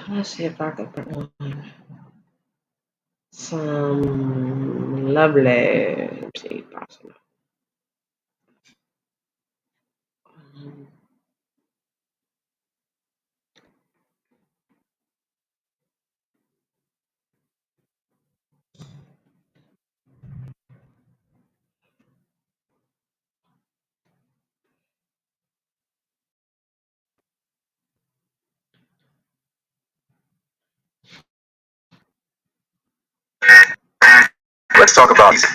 Let's see if I can put on some lovely. Let's see, possible. Um, Let's talk about easy.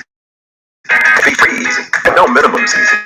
Be free easy. No minimums easy.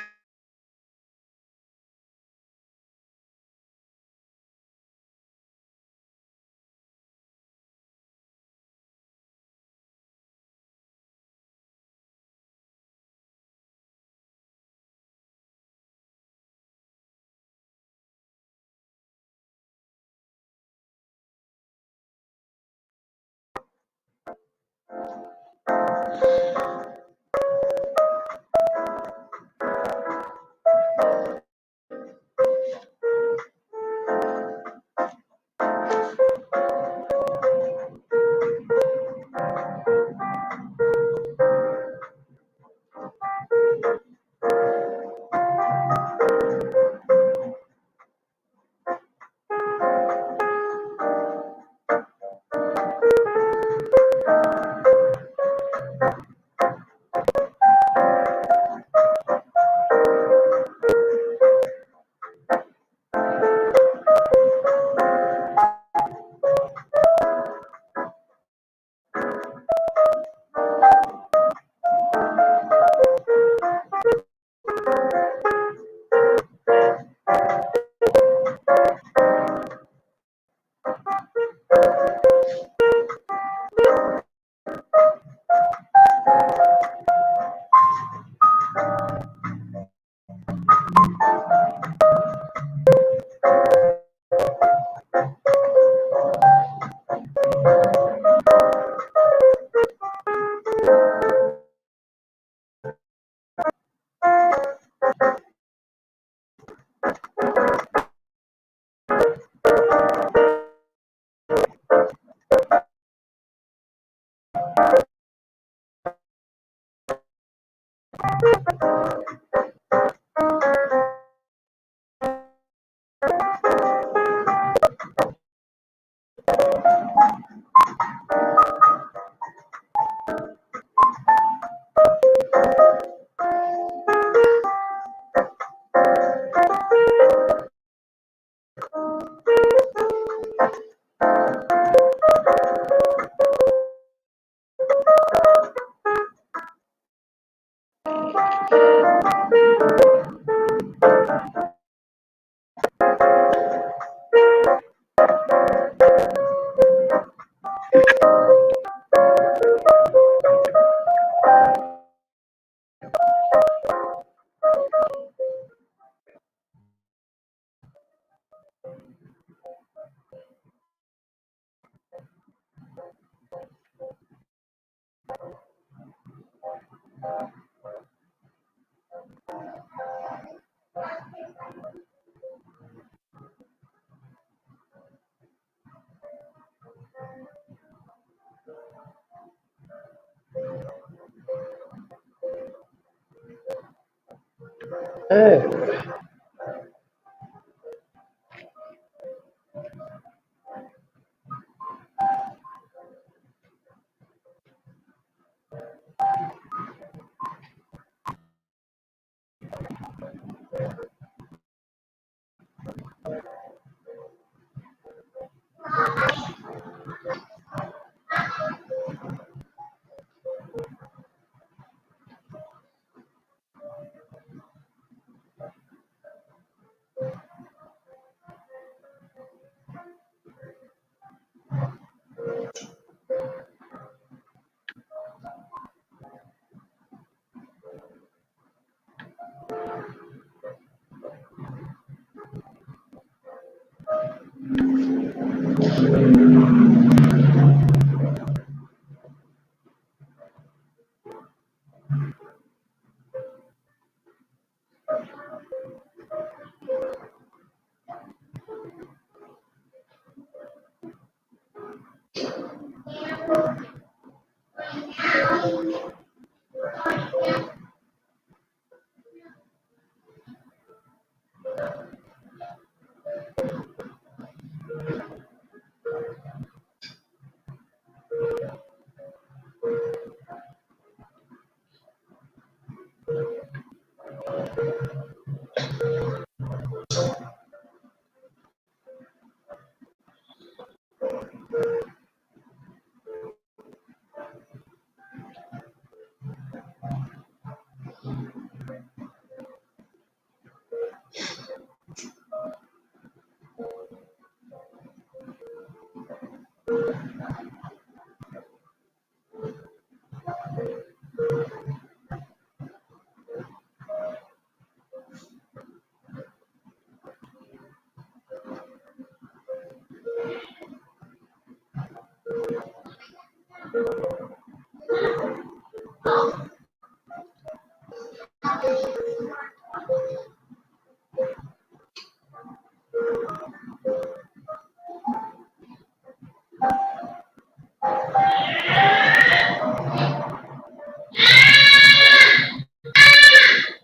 oh,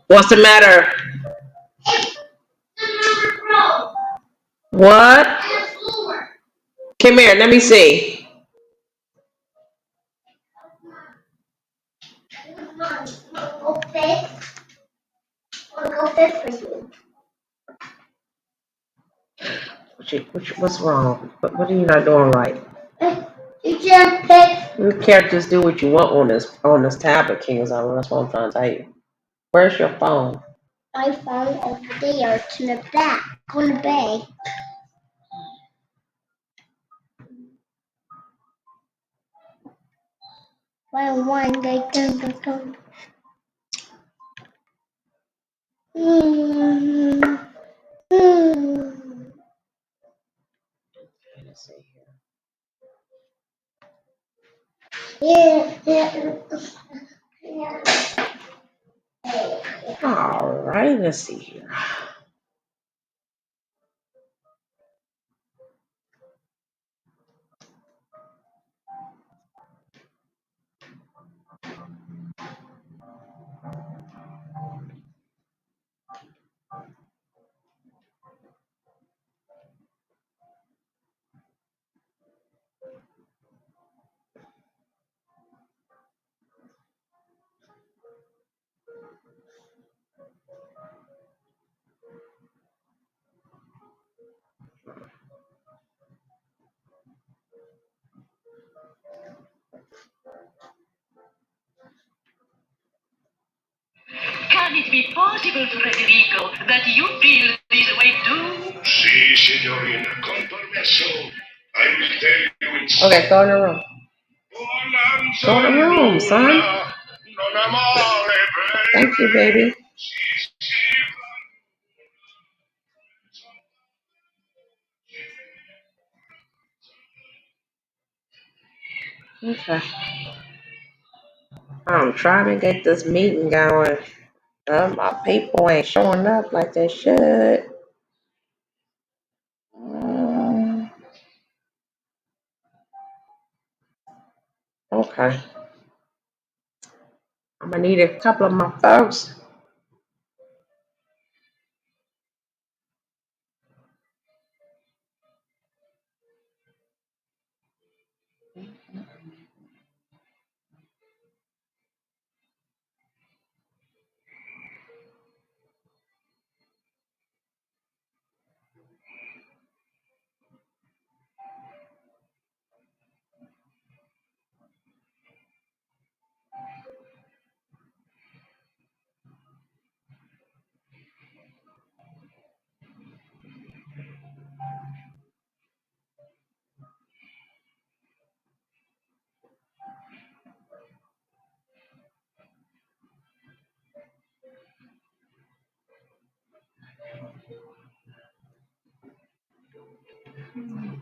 What's the matter? What? Come here, let me see. What's wrong? What are you not doing right? You can't just do what you want on this tablet, King. That's what I'm trying to tell you. Where's your phone? My phone over there to the back on the bag. One they can go. Let's see here. Yeah. All right, let's see here. Can it be possible, Federico, that you feel this way too? Si, signorina, con permesso. I will tell you in Okay, go in the room. Go in the room, son. Thank you, baby. Okay. I'm trying to get this meeting going. My people ain't showing up like they should. Okay. I'm gonna need a couple of my folks.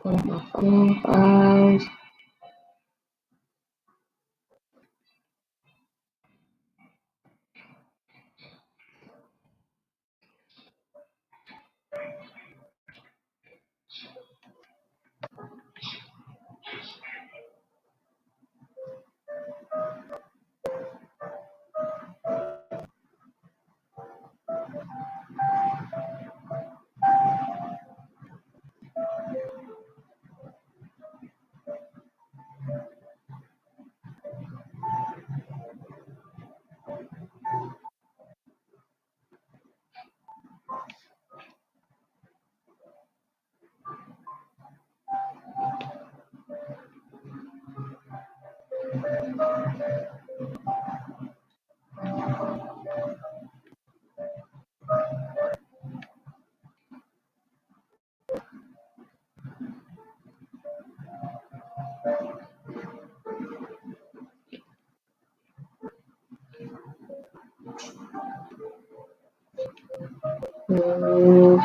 Put my phone files. Mm,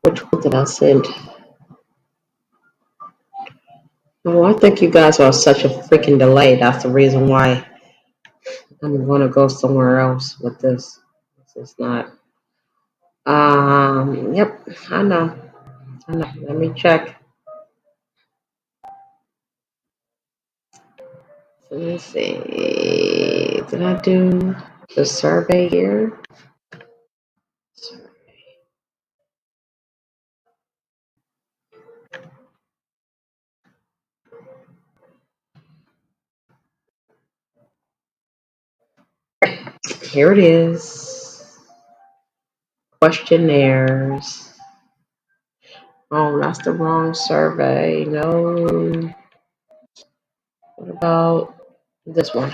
which one did I send? Oh, I think you guys are such a freaking delay. That's the reason why I'm going to go somewhere else with this. This is not. Yep, I know. I know. Let me check. Let me see. Did I do the survey here? Here it is. Questionnaires. Oh, that's the wrong survey. No. What about this one?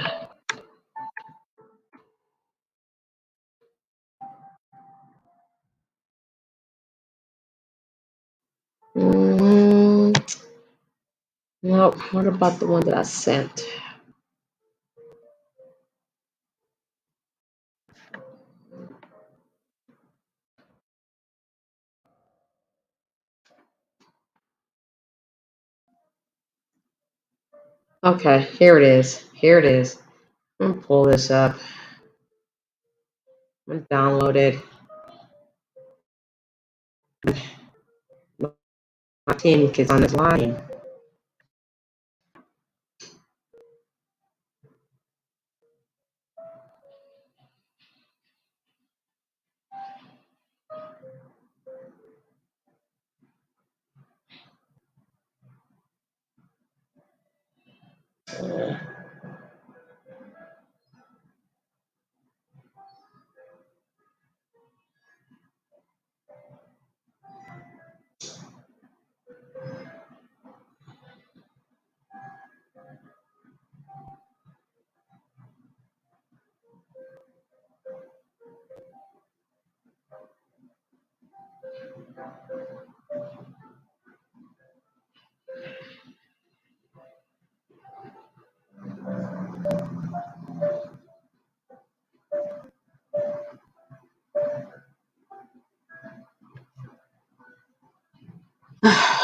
Mm, nope. What about the one that I sent? Okay, here it is. Here it is. I'm gonna pull this up. I'm gonna download it. My team is on this line.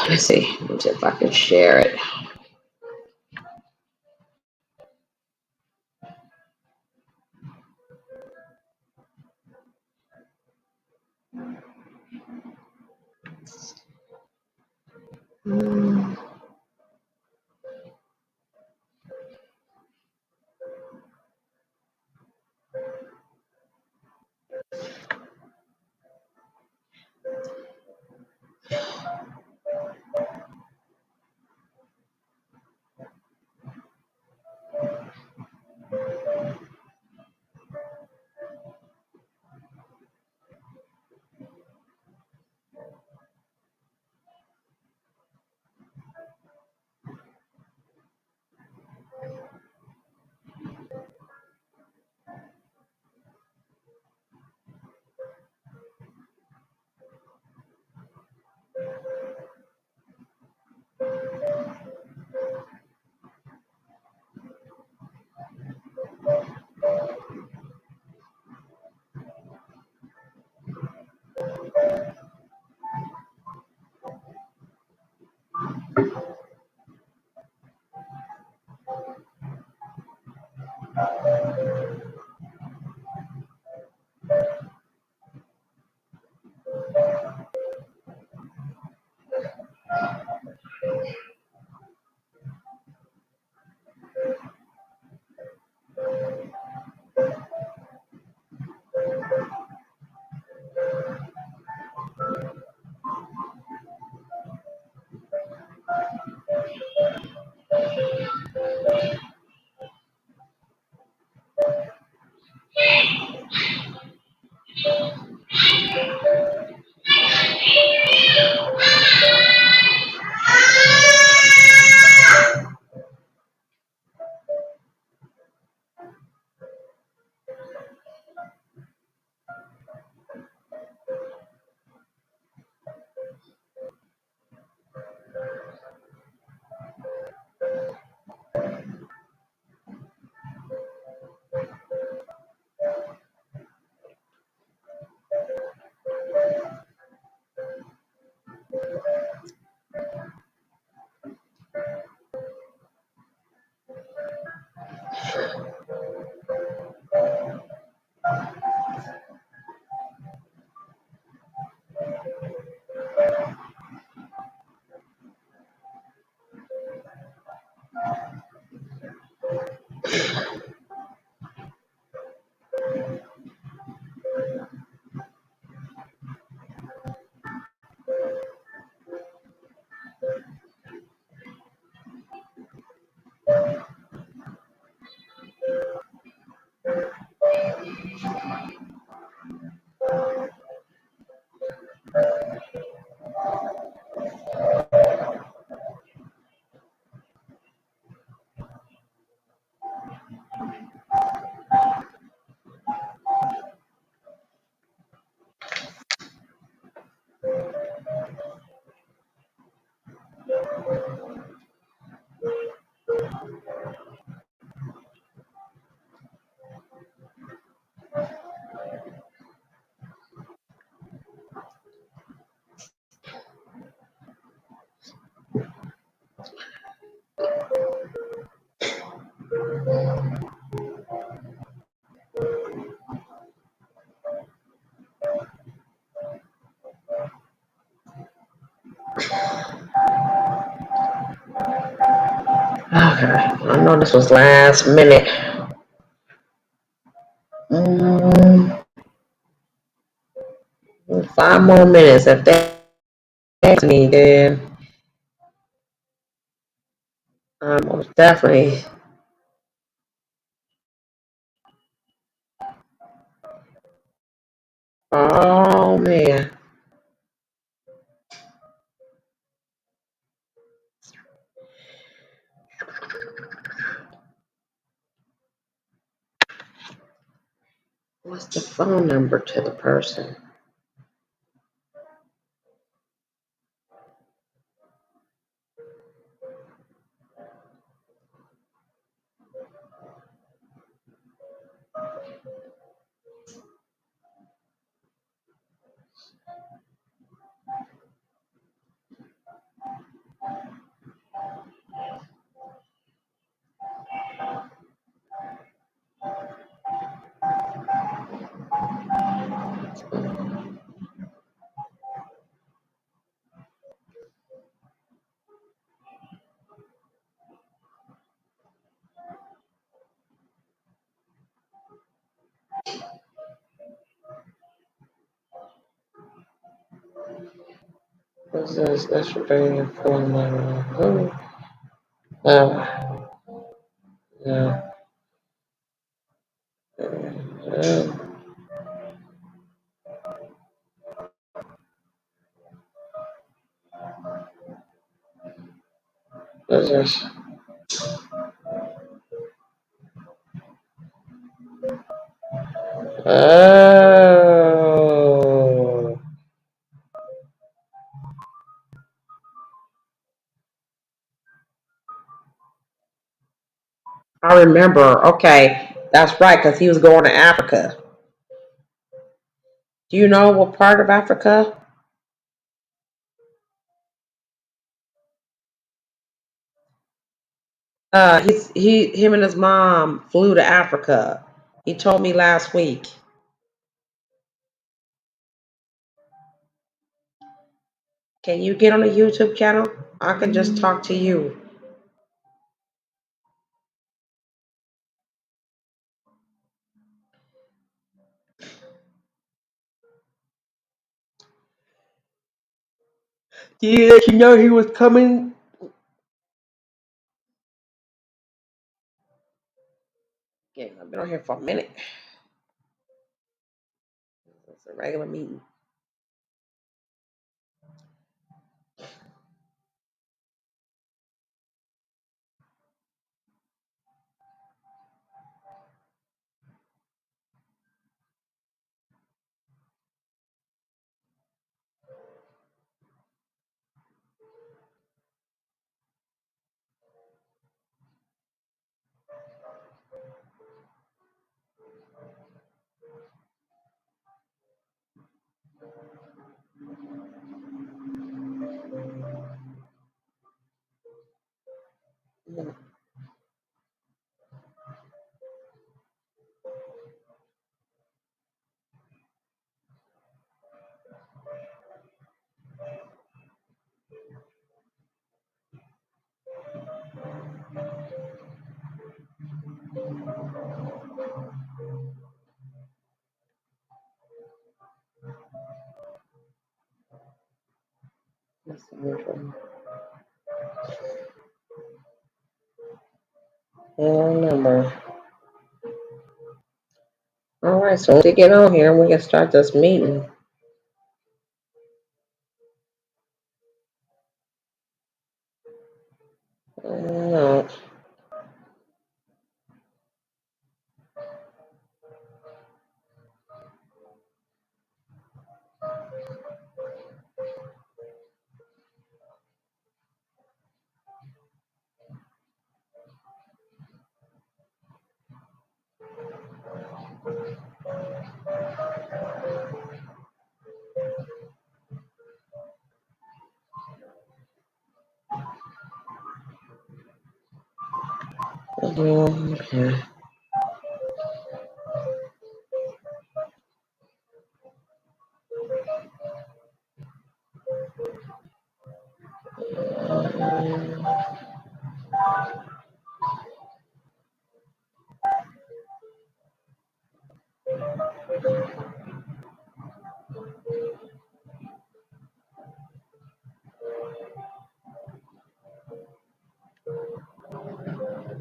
Let's see. Let's see if I can share it. Mm, this was last minute. 5 more minutes. If they ask me, then most definitely. Oh man, what's the phone number to the person? What's this? That's your baby phone number. Uh, yeah. What's this? Oh, I remember. Okay, that's right, because he was going to Africa. Do you know what part of Africa? Him and his mom flew to Africa. He told me last week. Can you get on the YouTube channel? I can just talk to you. Yeah, you know he was coming. Yeah, I've been on here for a minute. It's a regular meeting. That's the usual. Phone number. All right, so to get on here, we can start this meeting. No. Okay.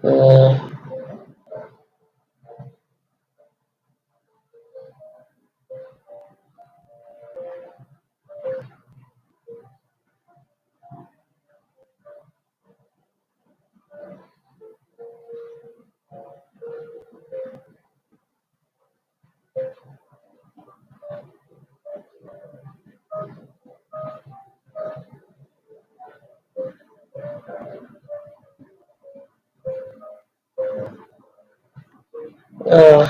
Mm. Uh,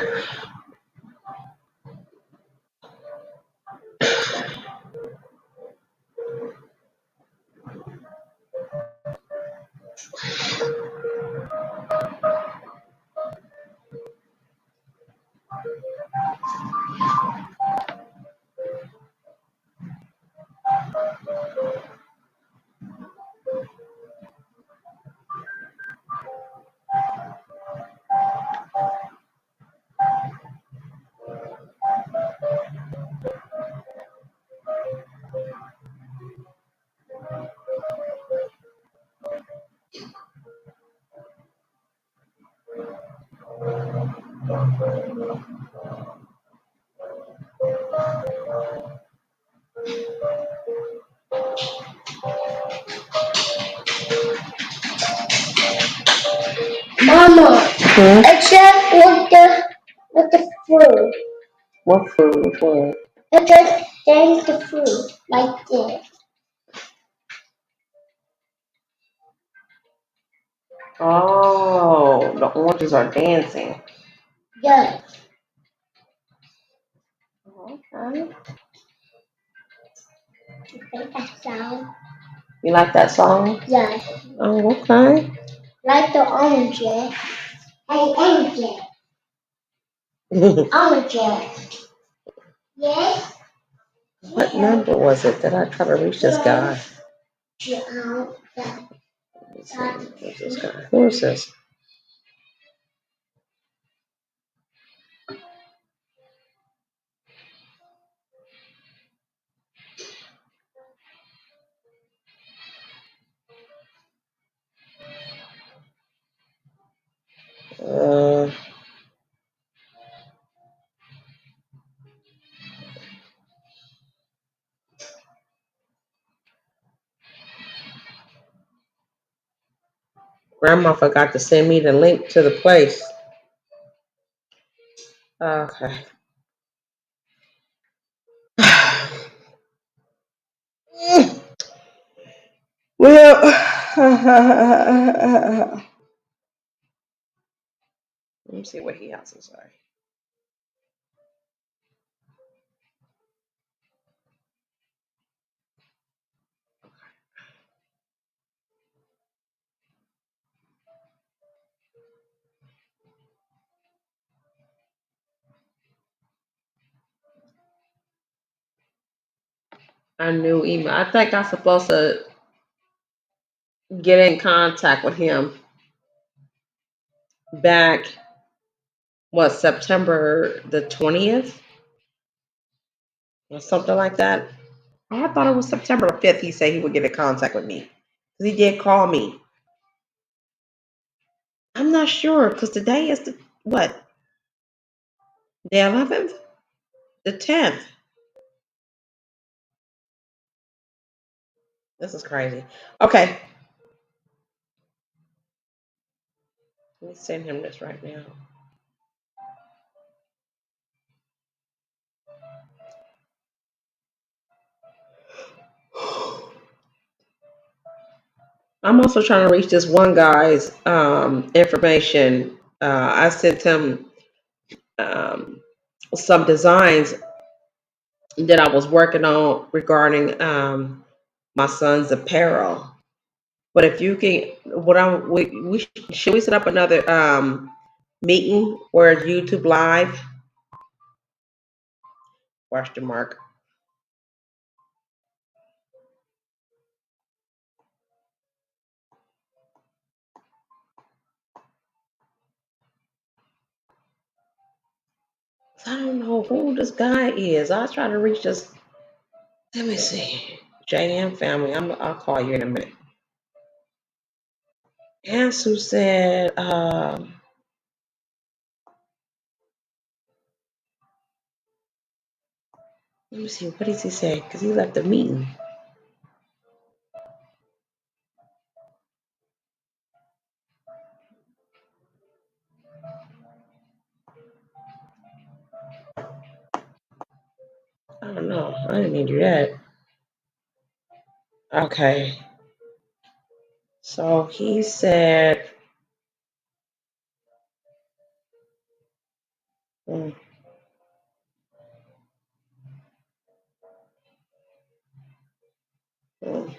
Mama, hmm? I checked with the fruit. What food? Which one? I just taste the fruit like this. Oh, the oranges are dancing. Yes. Okay. You think that sound? You like that song? Yes. Oh, okay. Like the oranges. Hey, oranges. Oranges. Yes. What number was it that I try to reach this guy? Let's see. Who's this guy? Who is this? Uh, Grandma forgot to send me the link to the place. Okay. Well, let me see what he has to say. A new email. I think I'm supposed to get in contact with him back, what, September the 20th or something like that. I thought it was September the 5th. He said he would get in contact with me because he did call me. I'm not sure because today is the what? The 11th? The 10th? This is crazy. Okay, let me send him this right now. I'm also trying to reach this one guy's information. I sent him um, some designs that I was working on regarding my son's apparel. But if you can, we should we set up another meeting where it's YouTube live? Question mark. I don't know who this guy is. I was trying to reach this. Let me see. JM family. I'll call you in a minute. Ansu said, let me see, what does he say? Because he left the meeting. I don't know. I didn't mean to do that. Okay. So he said, mm, mm.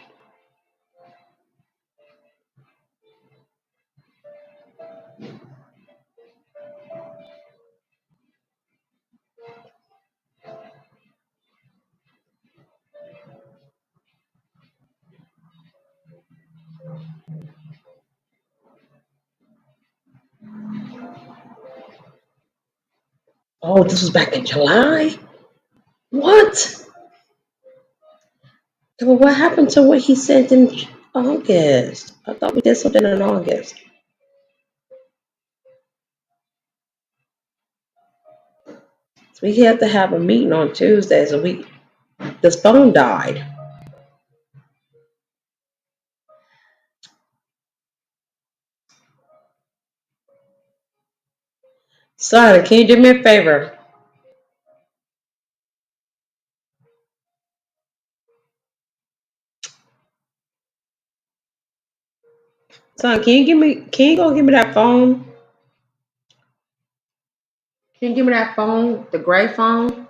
Oh, this was back in July? What? Well, what happened to what he sent in August? I thought we did something in August. So we had to have a meeting on Tuesdays a week. This phone died. Son, can you do me a favor? Son, can you go give me that phone? Can you give me that phone? The gray phone?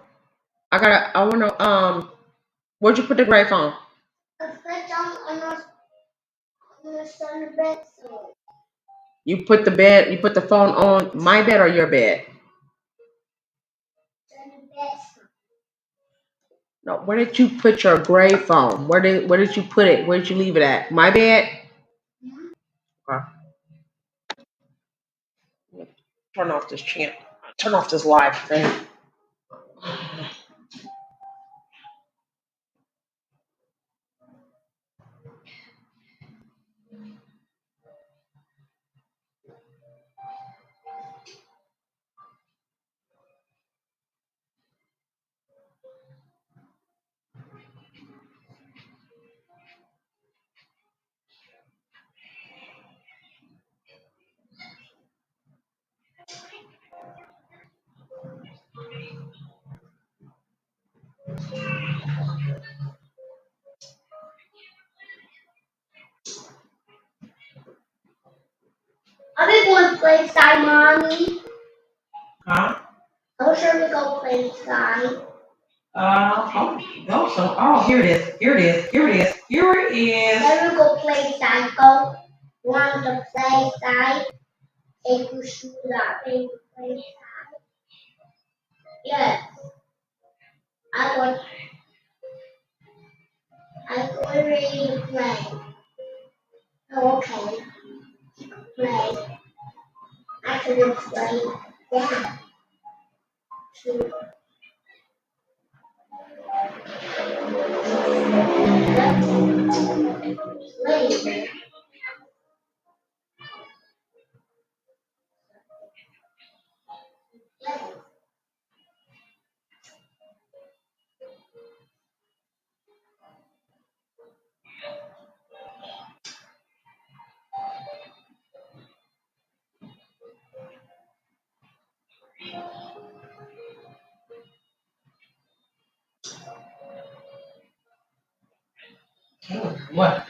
I wanna, where'd you put the gray phone? I put them on the sun bed. So You put the phone on my bed or your bed? sun bed. No, where did you put your gray phone? Where did you put it? Where did you leave it at? My bed? Okay. Turn off this channel. Turn off this live thing. Are we going to play inside, mommy? Huh? How sure we go play inside? Here it is. Here it is. Here it is. Here it is. Then we go play inside. Go. Want to play inside? Take your shoes off and play inside. Yes. I want. I'm going ready to play. Oh, okay. Play. I can play. Yeah. To play. What?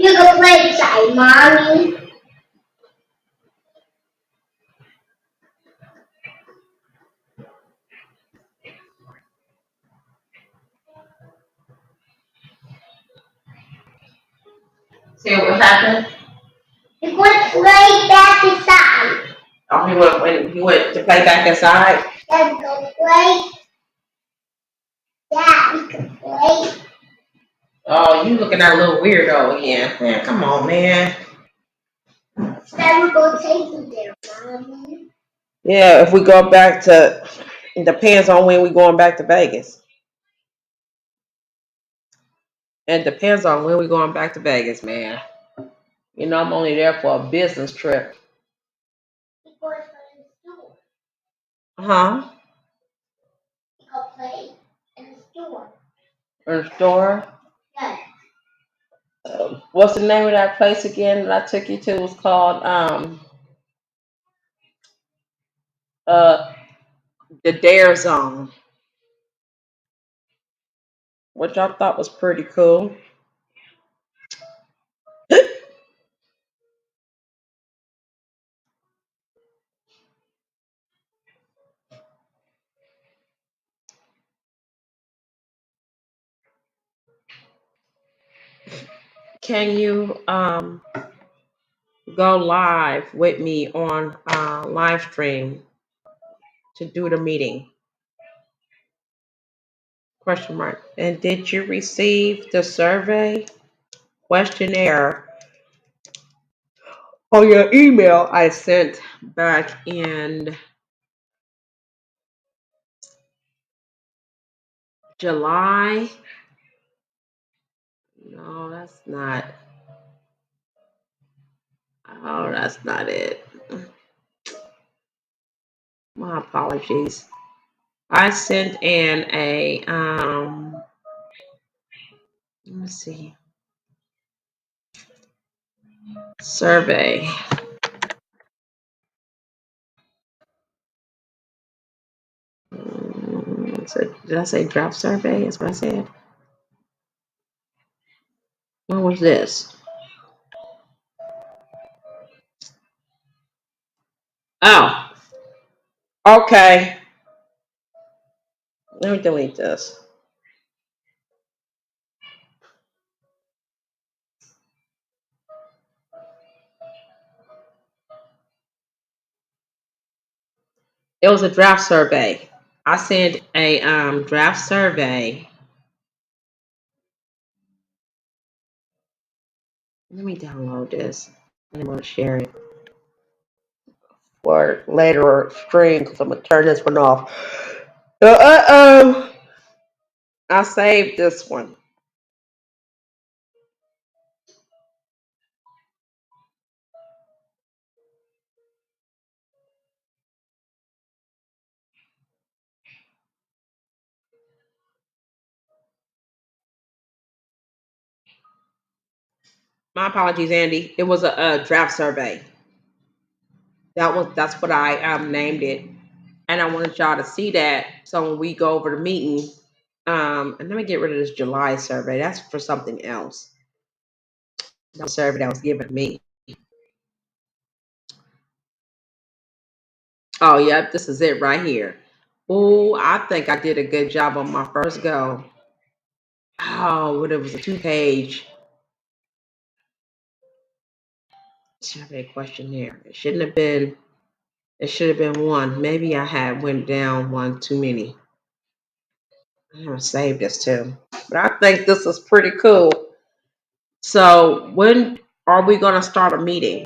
You can play beside mommy. See what happened? You can play back beside. Oh, he went when he went to play back inside. Then go play. Yeah, we can play. Oh, you looking at a little weirdo again. Man, come on, man. Then we go take you there, mommy. Yeah, if we go back to, it depends on when we going back to Vegas. It depends on when we going back to Vegas, man. You know, I'm only there for a business trip. We go to the store. Huh? We go play in the store. In the store. Yes. What's the name of that place again that I took you to? It was called uh the Dare Zone, which I thought was pretty cool. Can you go live with me on live stream to do the meeting? Question mark. And did you receive the survey questionnaire on your email I sent back in July? No, that's not. Oh, that's not it. My apologies. I sent in a let me see, survey. So did I say draft survey? That's what I said. When was this? Oh, okay. Let me delete this. It was a draft survey. I sent a draft survey. Let me download this. I'm gonna share it for later stream because I'm gonna turn this one off. I saved this one. My apologies, Andy. It was a draft survey. That's what I named it, and I wanted y'all to see that. So when we go over the meeting, and let me get rid of this July survey. That's for something else. The survey that was given to me. Oh, yep, this is it right here. Oh, I think I did a good job on my first go. Oh, but it was a two-page survey questionnaire. It shouldn't have been. It should have been one. Maybe I had went down one too many. I'm gonna save this too. But I think this is pretty cool. So when are we gonna start a meeting?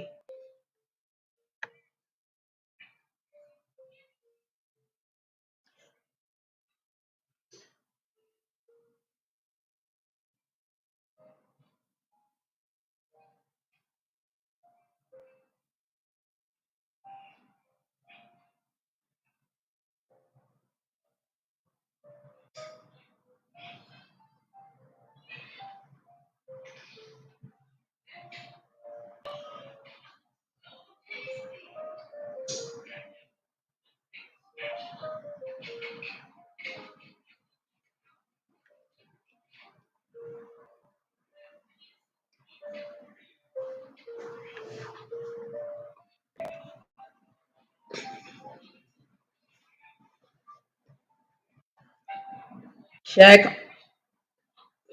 Check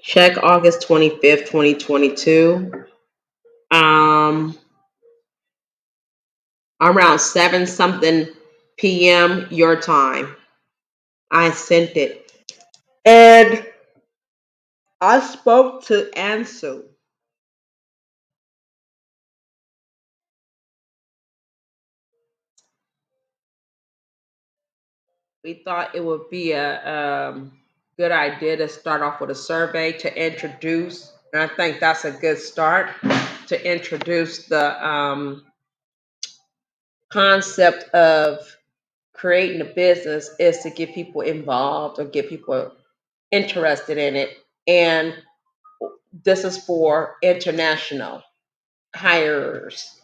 check August 25th, 2022. Um Around 7 something PM your time. I sent it. And I spoke to Ansu. We thought it would be a good idea to start off with a survey to introduce, and I think that's a good start to introduce the concept of creating a business is to get people involved or get people interested in it. And this is for international hires.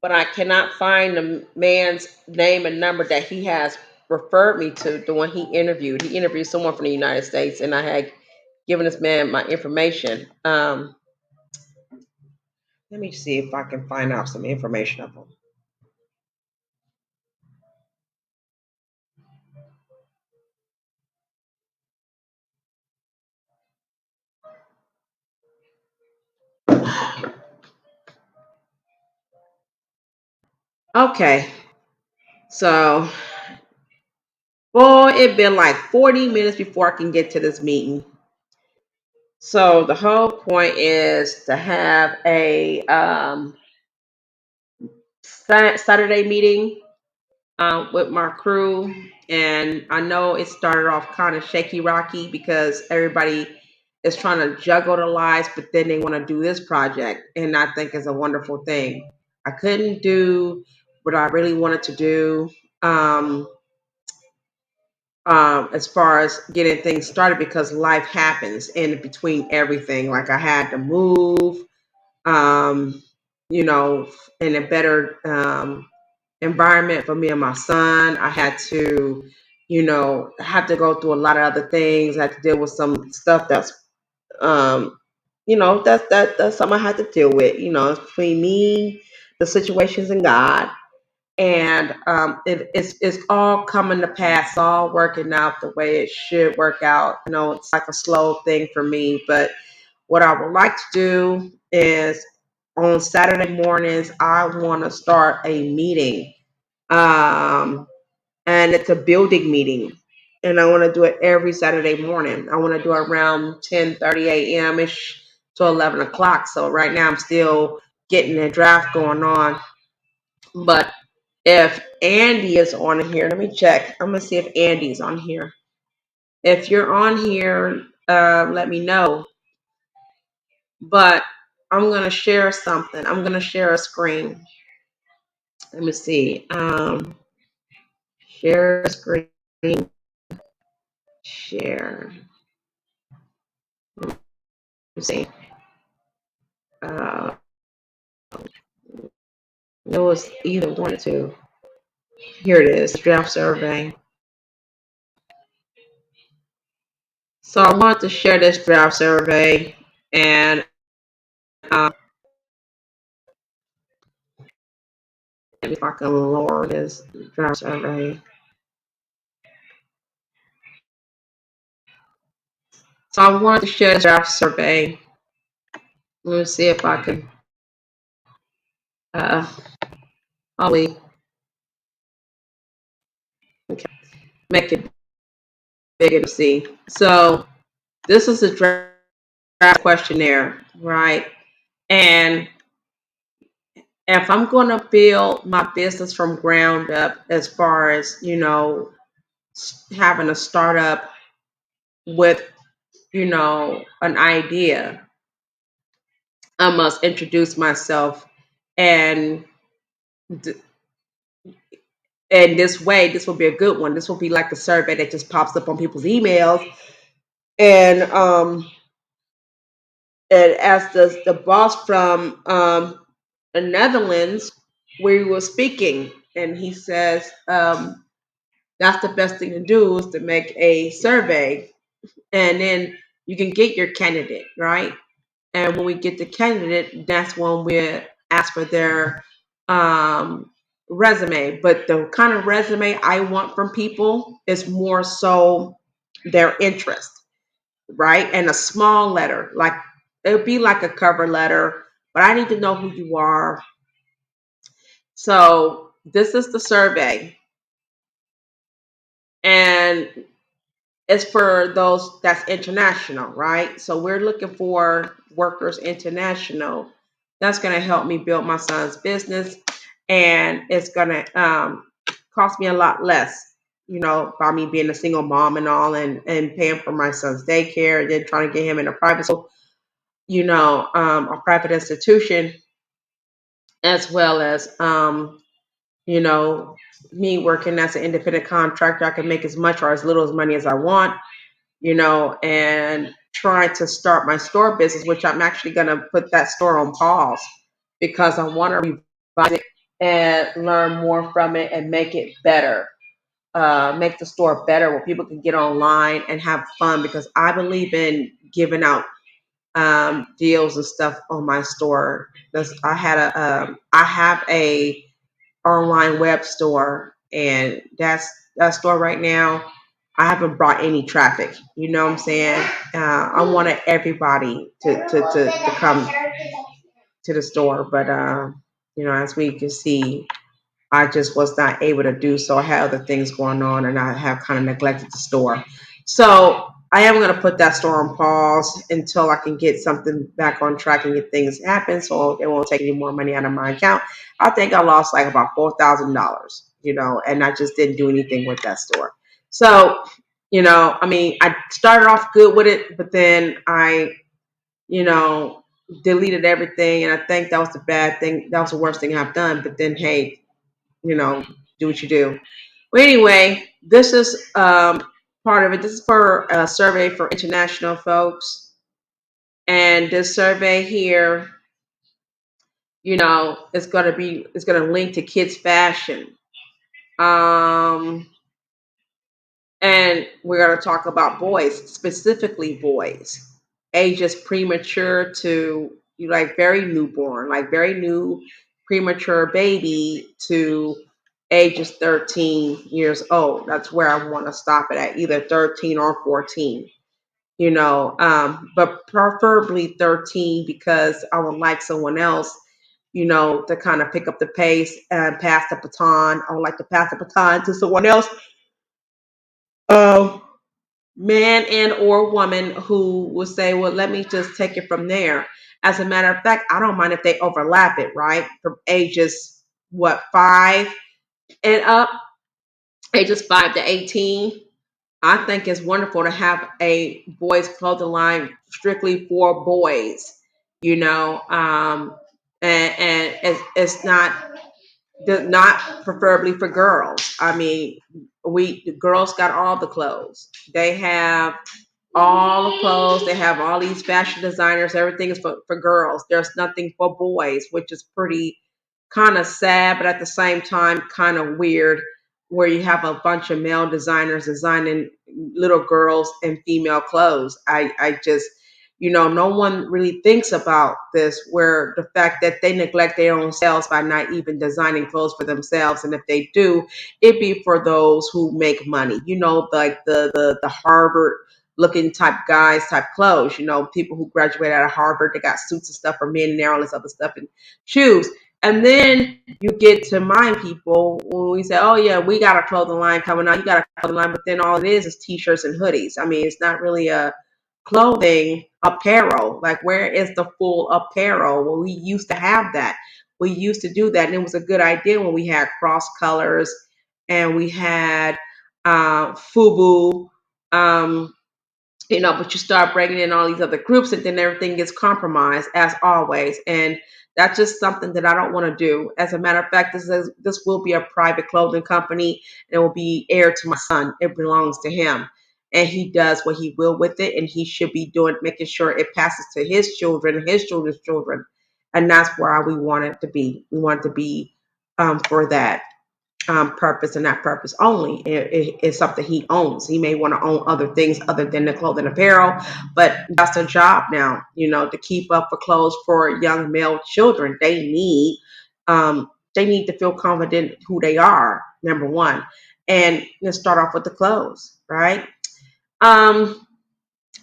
But I cannot find the man's name and number that he has referred me to, the one he interviewed. He interviewed someone from the United States, and I had given this man my information. Let me see if I can find out some information of him. Okay, so boy, it been like 40 minutes before I can get to this meeting. So the whole point is to have a Saturday meeting with my crew, and I know it started off kind of shaky rocky because everybody is trying to juggle the lives, but then they want to do this project, and I think it's a wonderful thing. I couldn't do what I really wanted to do, um, as far as getting things started because life happens in between everything. Like I had to move, um, you know, in a better environment for me and my son. I had to, have to go through a lot of other things. I had to deal with some stuff that's, um, that's something I had to deal with. It's between me, the situations, and God. And it's all coming to pass, all working out the way it should work out. It's like a slow thing for me. But what I would like to do is on Saturday mornings, I want to start a meeting, um, and it's a building meeting, and I want to do it every Saturday morning. I want to do it around 10:30 a.m. ish to 11 o'clock. So right now I'm still getting the draft going on. But if Andy is on here, let me check. I'm gonna see if Andy's on here. If you're on here, let me know. But I'm gonna share something. I'm gonna share a screen. Let me see. Share a screen. Share. Let me see. Uh, it was either one or two. Here it is, draft survey. So I want to share this draft survey, and if I can lower this draft survey. So I wanted to share this draft survey. Let me see if I can uh, probably make it bigger to see. So this is a draft questionnaire, right? And if I'm going to build my business from ground up, as far as having a startup with an idea, I must introduce myself, and d- and this way, this will be a good one. This will be like the survey that just pops up on people's emails, and as the boss from the Netherlands, we were speaking, and he says that's the best thing to do is to make a survey, and then you can get your candidate, right? And when we get the candidate, that's when we ask for their um, resume, but the kind of resume I want from people is more so their interest, right? And a small letter, like it would be like a cover letter, but I need to know who you are. So this is the survey, and it's for those that's international, right? So we're looking for workers international. That's going to help me build my son's business, and it's going to cost me a lot less, by me being a single mom and all, and paying for my son's daycare, and then trying to get him in a private school, a private institution, as well as, you know, me working as an independent contractor. I can make as much or as little as money as I want, and trying to start my store business, which I'm actually going to put that store on pause because I want to revise it and learn more from it and make it better. Make the store better where people can get online and have fun, because I believe in giving out deals and stuff on my store. I have a online web store, and that store right now, I haven't brought any traffic. You know what I'm saying? I wanted everybody to come to the store, but as we can see, I just was not able to do so. I had other things going on, and I have kind of neglected the store. So I am going to put that store on pause until I can get something back on track and get things happen. So it won't take any more money out of my account. I think I lost like about $4,000, and I just didn't do anything with that store. So, I mean, I started off good with it, but then I, you know, deleted everything, and I think that was the bad thing. That was the worst thing I've done. But then, hey, you know, do what you do. Well, anyway, this is part of it. This is for a survey for international folks. And this survey here, it's going to link to kids' fashion. Um, and we're going to talk about boys, specifically boys, ages premature to like very newborn, like very new premature baby to ages 13 years old. That's where I want to stop it at, either 13 or 14, but preferably 13, because I would like someone else, to kind of pick up the pace and pass the baton. I would like to pass the baton to someone else. Um, Man and or woman who will say, well, let me just take it from there. As a matter of fact, I don't mind if they overlap it, right? From ages, what, 5 and up, ages 5 to 18. I think it's wonderful to have a boys clothing line strictly for boys, you know, and it's not preferably for girls. I mean, the girls got all the clothes. They have all the clothes. They have all these fashion designers. Everything is for girls. There's nothing for boys, which is pretty kind of sad, but at the same time, kind of weird, where you have a bunch of male designers designing little girls in female clothes. I just, no one really thinks about this, where the fact that they neglect their own selves by not even designing clothes for themselves. And if they do, it be for those who make money, like the Harvard looking type guys type clothes, people who graduate out of Harvard, they got suits and stuff for men and all this other stuff and shoes. And then you get to my people when we say, oh, yeah, we got a clothing line coming out. You got a clothing line, but then all it is t-shirts and hoodies. I mean, it's not really a clothing apparel. Like, where is the full apparel? Well, we used to have that. We used to do that. And it was a good idea when we had cross colors and we had FUBU. But you start bringing in all these other groups, and then everything gets compromised as always. And that's just something that I don't want to do. As a matter of fact, this will be a private clothing company, and it will be heir to my son. It belongs to him, and he does what he will with it, and he should be making sure it passes to his children, his children's children, and that's where we want it to be. We want it to be for that purpose, and that purpose only. It's something he owns. He may want to own other things other than the clothing apparel, but that's a job now, to keep up for clothes for young male children. They need they need to feel confident who they are, number one. And let's start off with the clothes, right? Um,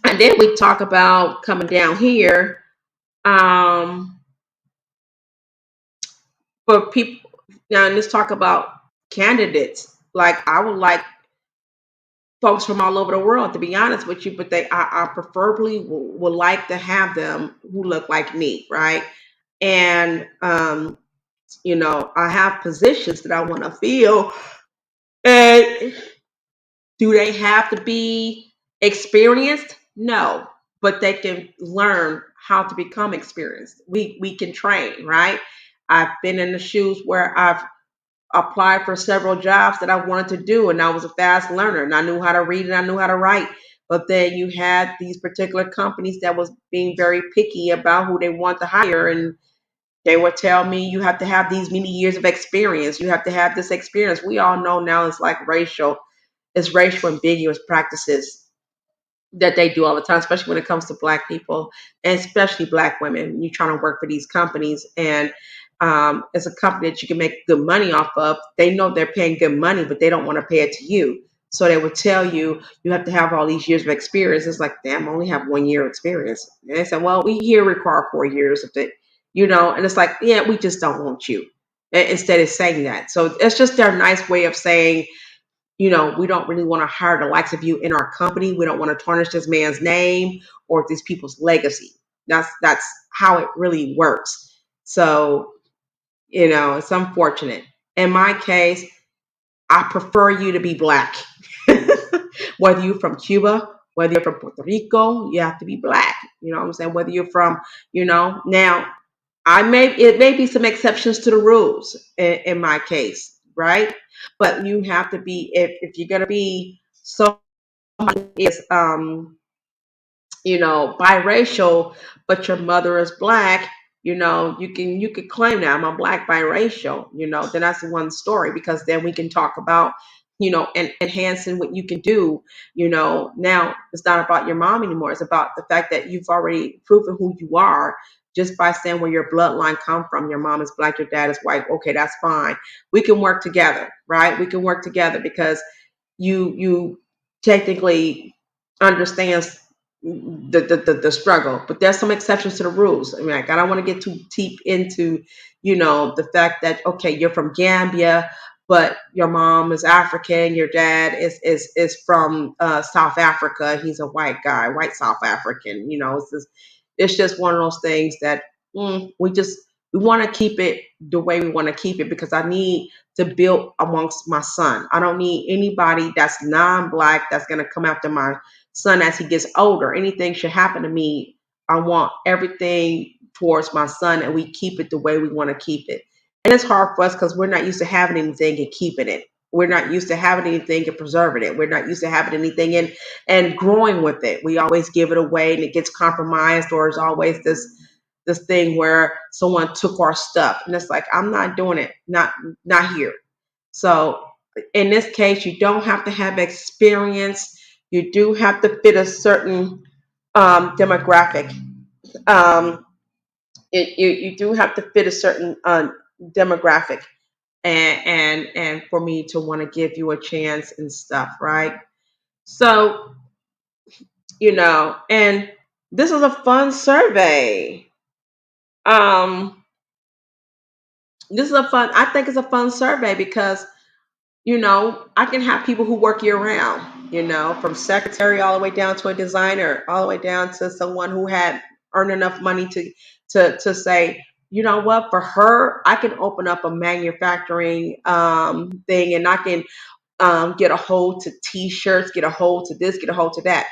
and then we talk about coming down here. Um, for people now, let's talk about candidates. Like I would like folks from all over the world, to be honest with you, but I preferably would like to have them who look like me, right? And I have positions that I want to fill, and do they have to be experienced? No, but they can learn how to become experienced. We can train, right? I've been in the shoes where I've applied for several jobs that I wanted to do, and I was a fast learner, and I knew how to read and I knew how to write. But then you had these particular companies that was being very picky about who they want to hire, and they would tell me you have to have these many years of experience. You have to have this experience. We all know now it's racial ambiguous practices that they do all the time, especially when it comes to black people and especially black women. You're trying to work for these companies, and it's a company that you can make good money off of. They know they're paying good money, but they don't want to pay it to you. So they would tell you you have to have all these years of experience. It's like, damn, I only have 1 year experience. And they said, well, we here require 4 years of it, and it's like, yeah, we just don't want you. Instead of saying that. So it's just their nice way of saying, we don't really want to hire the likes of you in our company. We don't want to tarnish this man's name or these people's legacy. That's how it really works. So, it's unfortunate. In my case, I prefer you to be black. Whether you're from Cuba, whether you're from Puerto Rico, you have to be black. You know what I'm saying? Whether you're from, now it may be some exceptions to the rules in my case, right? But you have to be, if you're gonna be someone who is biracial, but your mother is black, you can claim that I'm a black biracial, then that's one story, because then we can talk about, and enhancing what you can do. Now it's not about your mom anymore. It's about the fact that you've already proven who you are just by saying where your bloodline come from. Your mom is black, your dad is white. Okay, that's fine. We can work together, right? We can work together because you technically understands the struggle, but there's some exceptions to the rules. I mean, like, I don't want to get too deep into the fact that, okay, you're from Gambia, but your mom is African, your dad is from South Africa. He's a white guy, white South African. It's just one of those things that we want to keep it the way we want to keep it, because I need to build amongst my son. I don't need anybody that's non-black that's going to come after my son as he gets older. Anything should happen to me, I want everything towards my son, and we keep it the way we want to keep it. And it's hard for us because we're not used to having anything and keeping it. We're not used to having anything and preserving it. We're not used to having anything and growing with it. We always give it away and it gets compromised, or it's always this thing where someone took our stuff. And it's like, I'm not doing it. Not here. So in this case, you don't have to have experience. You do have to fit a certain demographic. Um, you do have to fit a certain demographic, and for me to want to give you a chance and stuff, right? So and this is a fun survey. Um, this is a fun. I think it's a fun survey because I can have people who work year round, from secretary all the way down to a designer, all the way down to someone who had earned enough money to say, you know what, for her, I can open up a manufacturing thing, and I can get a hold to t-shirts, get a hold to this, get a hold to that.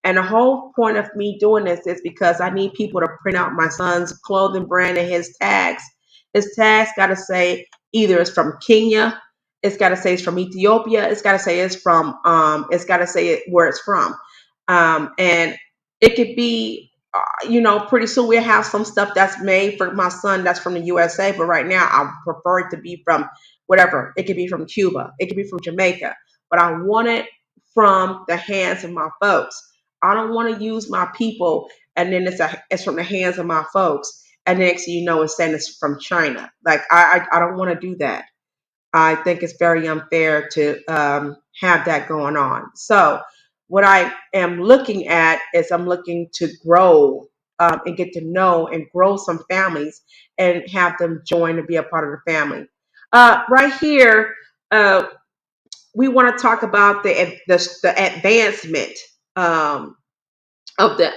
And the whole point of me doing this is because I need people to print out my son's clothing brand and his tags. His tags got to say either it's from Kenya, it's got to say it's from Ethiopia, it's got to say it's got to say where it's from. And it could be, pretty soon we'll have some stuff that's made for my son that's from the USA. But right now, I prefer it to be from whatever. It could be from Cuba, it could be from Jamaica, but I want it from the hands of my folks. I don't want to use my people and then it's from the hands of my folks. and the next thing you know, it's saying it's from China. Like I don't want to do that. I think it's very unfair to have that going on. So, what I am looking at is I'm looking to grow and get to know and grow some families and have them join and be a part of the family. Right here, uh, we want to talk about the advancement um, of the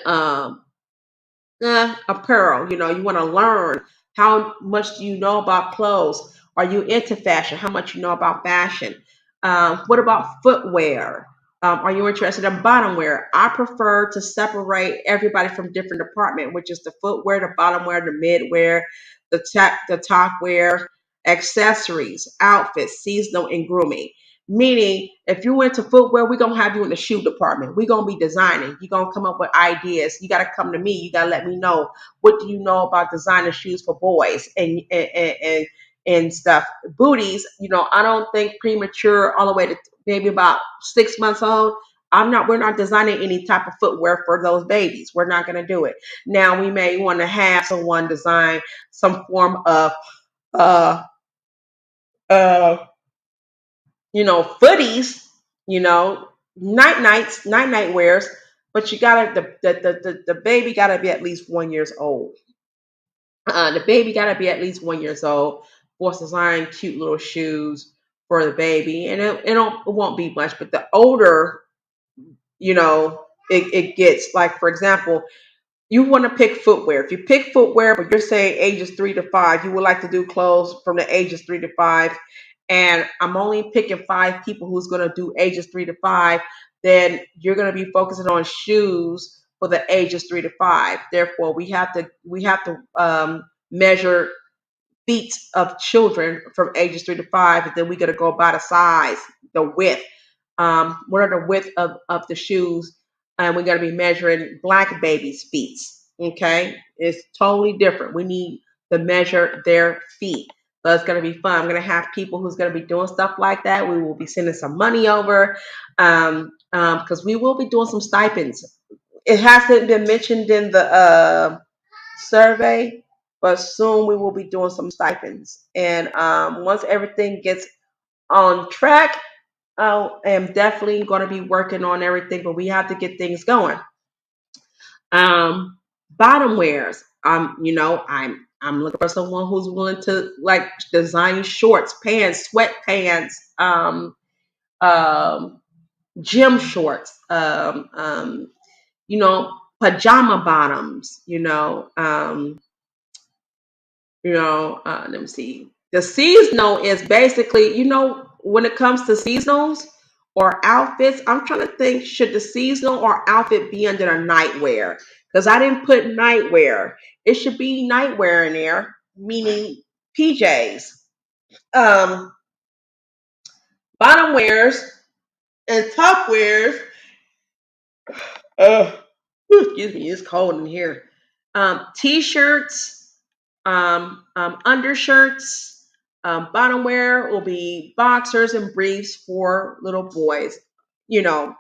apparel. You know, you want to learn how much do you know about clothes. Are you into fashion? How much you know about fashion? What about footwear? Are you interested in bottom wear? I prefer to separate everybody from different department, which is the footwear, the bottom wear, the midwear, the top wear, accessories, outfits, seasonal, and grooming. Meaning, if you went to footwear, we're gonna have you in the shoe department. We're gonna be designing. You're gonna come up with ideas. You gotta come to me. You gotta let me know what do you know about designing shoes for boys and stuff. Booties, you know, I don't think premature all the way to maybe about 6 months old. We're not designing any type of footwear for those babies. We're not gonna do it. Now we may want to have someone design some form of uh uh footies, night wears, but you gotta the baby gotta be at least 1 years old. The baby gotta be at least 1 years old for us to design cute little shoes for the baby, and it won't be much. But the older, it gets, like for example, you want to pick footwear. If you pick footwear, but you're saying ages 3 to 5, you would like to do clothes from the ages 3 to 5, and I'm only picking 5 people who's going to do ages 3 to 5, then you're going to be focusing on shoes for the ages 3 to 5. Therefore, we have to measure feet of children from ages 3 to 5, and then we got to go by the size, the width. What are the width of the shoes? And we're going to be measuring black babies' feet. Okay, it's totally different. We need to measure their feet. So it's going to be fun. I'm going to have people who's going to be doing stuff like that. We will be sending some money over because we will be doing some stipends. It hasn't been mentioned in the survey, but soon we will be doing some stipends. And once everything gets on track, I am definitely going to be working on everything, but we have to get things going. Bottom wears. I'm looking for someone who's willing to like design shorts, pants, sweatpants, um, gym shorts, pajama bottoms. Let me see. The seasonal is basically, when it comes to seasonals or outfits, I'm trying to think, should the seasonal or outfit be under the nightwear? Because I didn't put nightwear. It should be nightwear in there, meaning PJs. Um, Bottom wears and top wears. Uh, Excuse me, it's cold in here. T-shirts, undershirts, bottom wear will be boxers and briefs for little boys. You know,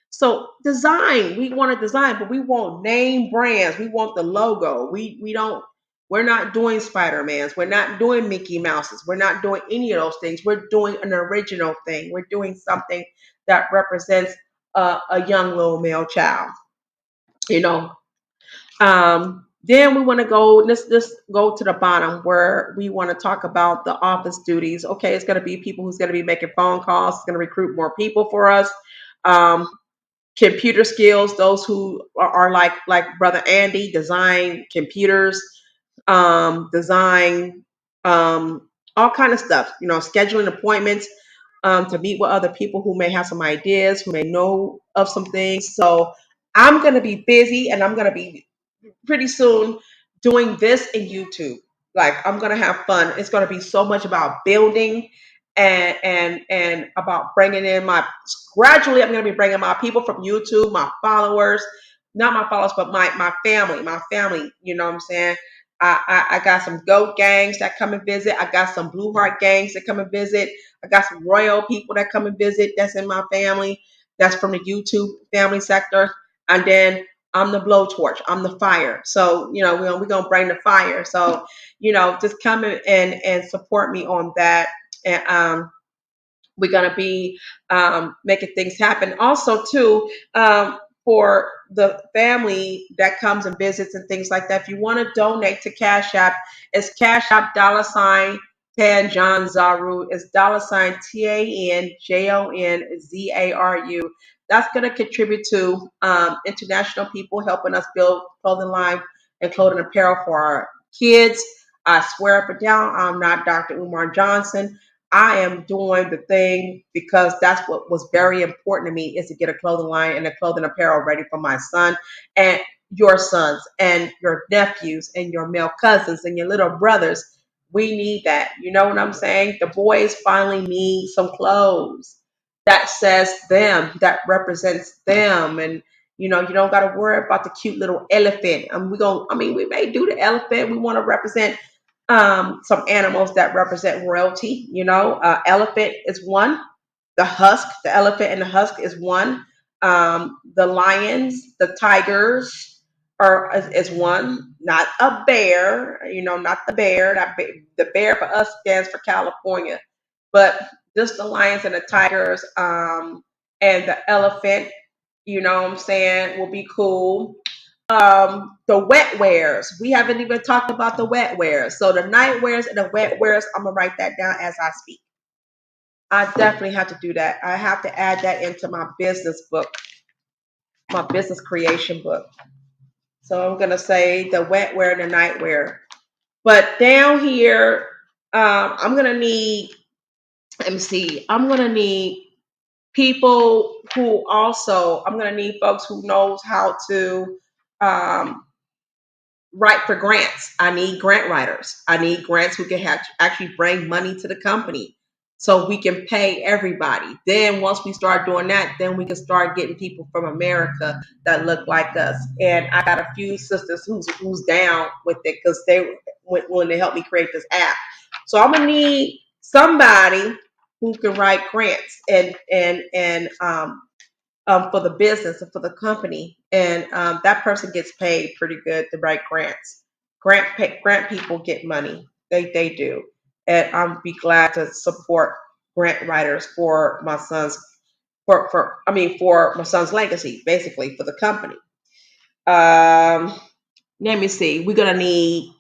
so design. We want to design, but we want name brands. We want the logo. We don't. We're not doing Spider Mans. We're not doing Mickey Mouses. We're not doing any of those things. We're doing an original thing. We're doing something that represents a young little male child. You know, then we want to go. Let's go to the bottom where we want to talk about the office duties. Okay, it's going to be people who's going to be making phone calls. It's going to recruit more people for us. Um, Computer skills. Those who are like Brother Andy, design computers, design all kind of stuff. Scheduling appointments to meet with other people who may have some ideas, who may know of some things. So I'm going to be busy, and I'm going to be pretty soon doing this in YouTube. Like I'm gonna have fun. It's gonna be so much about building and about bringing in my gradually. I'm gonna be bringing my people from YouTube, my followers, not my followers, but my family, my family. You know what I'm saying? I got some goat gangs that come and visit. I got some blue heart gangs that come and visit. I got some royal people that come and visit. That's in my family. That's from the YouTube family sector. And then I'm the blowtorch. I'm the fire. So, we're gonna bring the fire. So, just come in and support me on that. And we're gonna be making things happen. Also, too, for the family that comes and visits and things like that. If you want to donate to Cash App, it's Cash App $TANJONZARU. It's $TANJONZARU. That's going to contribute to international people helping us build clothing line and clothing apparel for our kids. I swear up and down, I'm not Dr. Umar Johnson. I am doing the thing because that's what was very important to me, is to get a clothing line and a clothing apparel ready for my son and your sons and your nephews and your male cousins and your little brothers. We need that. You know what I'm saying? The boys finally need some clothes that says them, that represents them. And you don't got to worry about the cute little elephant. We may do the elephant. We want to represent some animals that represent royalty. Elephant is one. The elephant and the husk is one. The lions, the tigers is one. Not a bear. Not the bear. The bear for us stands for California, but just the lions and the tigers, and the elephant. You know what I'm saying? Will be cool. The wet wears. We haven't even talked about the wet wears. So the night wears and the wet wears, I'm gonna write that down as I speak. I definitely have to do that. I have to add that into my business book, my business creation book. So I'm gonna say the wet wear and the night wear. But down here, I'm gonna need. Let me see. I'm gonna need people who also. I'm gonna need folks who knows how to um, write for grants. I need grant writers. I need grants who can actually bring money to the company so we can pay everybody. Then once we start doing that, then we can start getting people from America that look like us. And I got a few sisters who's down with it because they when they help me create this app. So I'm gonna need somebody who can write grants and for the business and for the company, and that person gets paid pretty good to write grants. Grant people get money. They do, and I'll be glad to support grant writers for my son's for my son's legacy, basically for the company. Um, Let me see. We're gonna need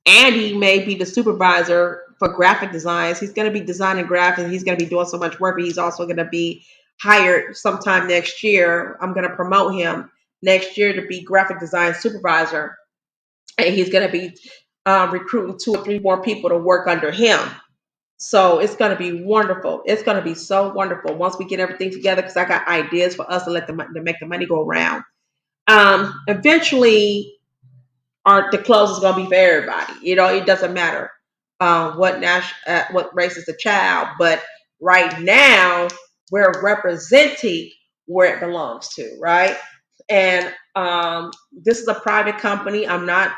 Andy may be the supervisor for graphic designs. He's going to be designing graphics. He's going to be doing so much work, but he's also going to be hired sometime next year. I'm going to promote him next year to be graphic design supervisor, and he's going to be recruiting 2 or 3 more people to work under him. So it's going to be wonderful. It's going to be so wonderful once we get everything together, because I got ideas for us to make the money go around. Eventually, the clothes is gonna be for everybody. It doesn't matter what race is the child, but right now we're representing where it belongs to, right? And this is a private company. I'm not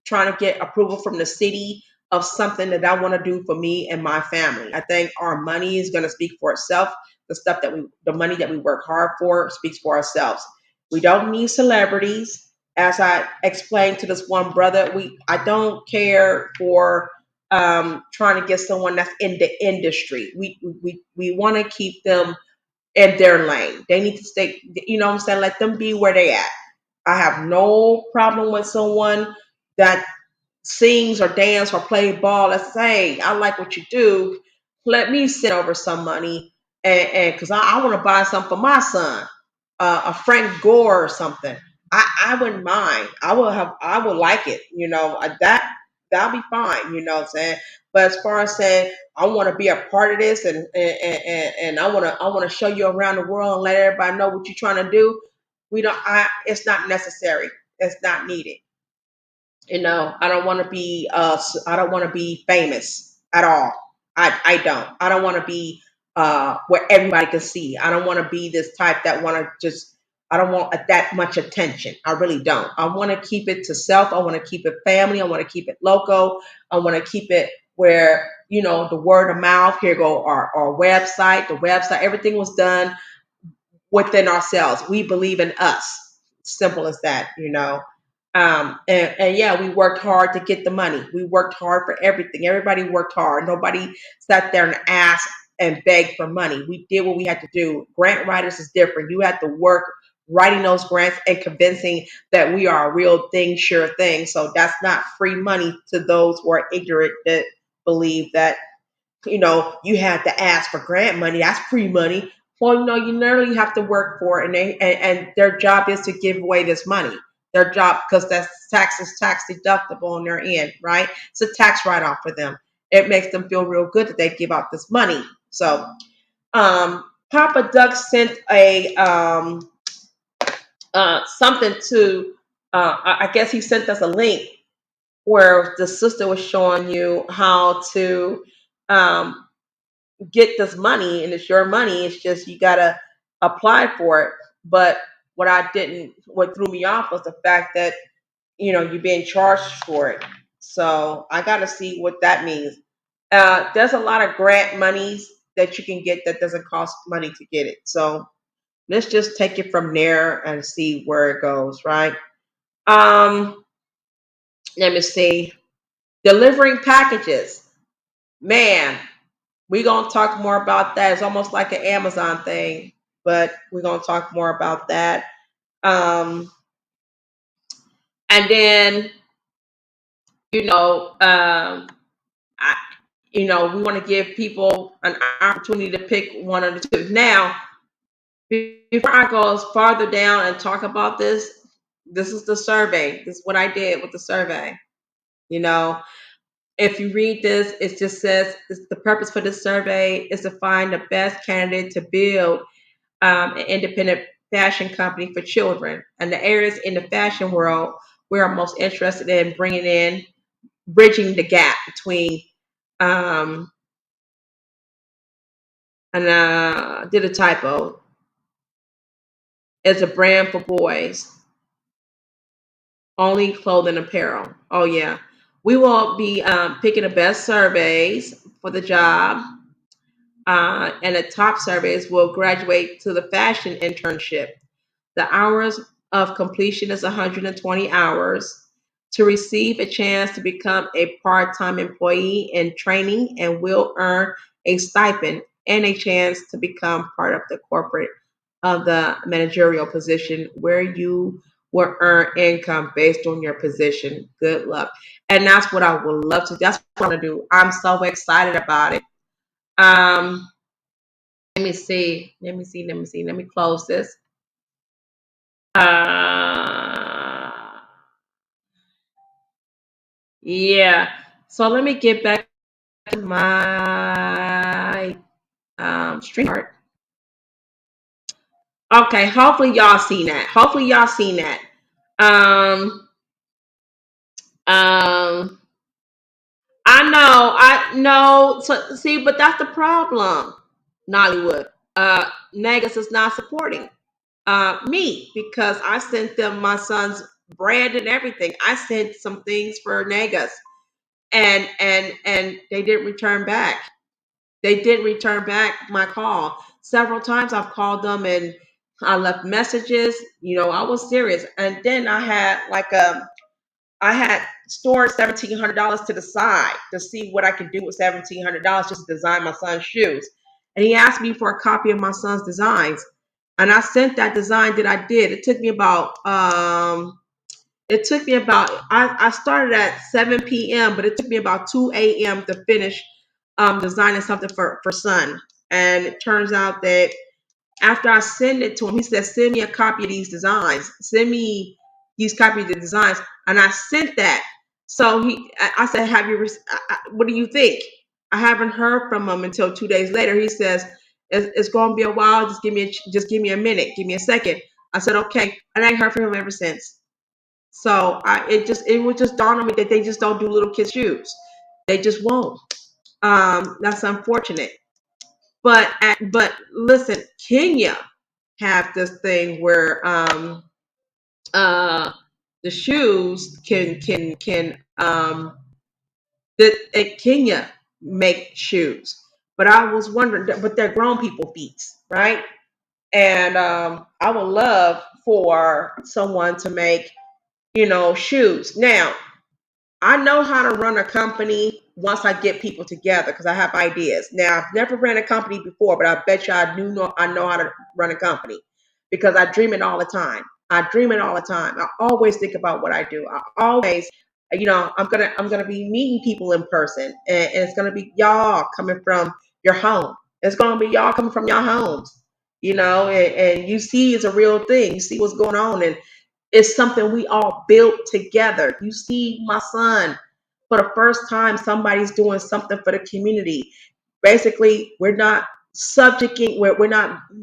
trying to get approval from the city of something that I want to do for me and my family. I think our money is going to speak for itself. The money that we work hard for speaks for ourselves. We don't need celebrities. As I explained to this one brother, I don't care for trying to get someone that's in the industry. We want to keep them in their lane. They need to stay. You know what I'm saying? Let them be where they at. I have no problem with someone that sings or dance or play ball. Let's say I like what you do. Let me send over some money, and because I want to buy something for my son, a Frank Gore or something. I wouldn't mind. I would like it. That'll be fine. You know what I'm saying? But as far as saying I want to be a part of this, and I want to show you around the world and let everybody know what you're trying to do. We don't. It's not necessary. It's not needed. I don't want to be I don't want to be famous at all. I don't. I don't want to be where everybody can see. I don't want to be this type that want to just I don't want that much attention. I really don't. I want to keep it to self. I want to keep it family. I want to keep it local. I want to keep it where the word of mouth. Here go our website. The website, everything was done within ourselves. We believe in us. Simple as that, you know. And yeah, we worked hard to get the money. We worked hard for everything. Everybody worked hard. Nobody sat there and asked and begged for money. We did what we had to do. Grant writers is different. You had to work writing those grants and convincing that we are a real thing, sure thing. So that's not free money to those who are ignorant that believe that you had to ask for grant money. That's free money. Well, you literally have to work for it, and and their job is to give away this money. Their job, because that's tax deductible on their end, right? It's a tax write off for them. It makes them feel real good that they give out this money. So, Papa Duck sent a something to. I guess he sent us a link where the sister was showing you how to um, get this money, and it's your money. It's just you gotta apply for it. But what threw me off was the fact that you're being charged for it. So I gotta see what that means. There's a lot of grant monies that you can get that doesn't cost money to get it. So let's just take it from there and see where it goes, right? Um, Let me see. Delivering packages. Man, we're gonna talk more about that. It's almost like an Amazon thing, but we're gonna talk more about that. Um, and then you know, I, we want to give people an opportunity to pick one of the two. Now, before I go farther down and talk about this is the survey. This is what I did with the survey. You know, if you read this, it just says the purpose for this survey is to find the best candidate to build an independent fashion company for children. And the areas in the fashion world we are most interested in bridging the gap between, um, and did a typo, as a brand for boys, only clothing apparel. Oh, yeah. We will be picking the best surveys for the job. And the top surveys will graduate to the fashion internship. The hours of completion is 120 hours. To receive a chance to become a part time employee in training and will earn a stipend and a chance to become part of the corporate of the managerial position where you will earn income based on your position. Good luck. And that's what I would love to. That's what I want to do. I'm so excited about it. Um, Let me see. Let me see. Let me see. Let me close this. Uh, yeah. So let me get back to my StreamYard. Okay. Hopefully y'all seen that. Hopefully y'all seen that. Um, um, I know. I know. So, see, but that's the problem. Nollywood. Negus is not supporting me because I sent them my son's bread and everything. I sent some things for Negus, and they didn't return back. They didn't return back my call. Several times I've called them and I left messages. I was serious. And then I had stored $1,700 to the side to see what I could do with $1,700 just to design my son's shoes. And he asked me for a copy of my son's designs, and I sent that design that I did. It took me about I started at 7 p.m., but it took me about 2 a.m. to finish designing something for son. And it turns out that after I send it to him, he said, "Send me a copy of these designs. Send me these copies of the designs." And I sent that. So I said, "Have you? What do you think?" I haven't heard from him until 2 days later. He says, "It's going to be a while. Just give me a minute. Give me a second." I said, "Okay," and I ain't heard from him ever since. So it would just dawn on me that they just don't do little kids shoes. They just won't. That's unfortunate. But listen, Kenya have this thing where uh the shoes can that in Kenya make shoes. But I was wondering, but they're grown people feet, right? And I would love for someone to make, shoes. Now, I know how to run a company once I get people together because I have ideas. Now, I've never ran a company before, but I bet you I know how to run a company because I dream it all the time. I dream it all the time. I always think about what I do. I always, I'm gonna be meeting people in person, and it's gonna be y'all coming from your home. It's gonna be y'all coming from your homes, and you see it's a real thing. You see what's going on, and it's something we all built together. You see, my son, for the first time, somebody's doing something for the community. Basically, we're not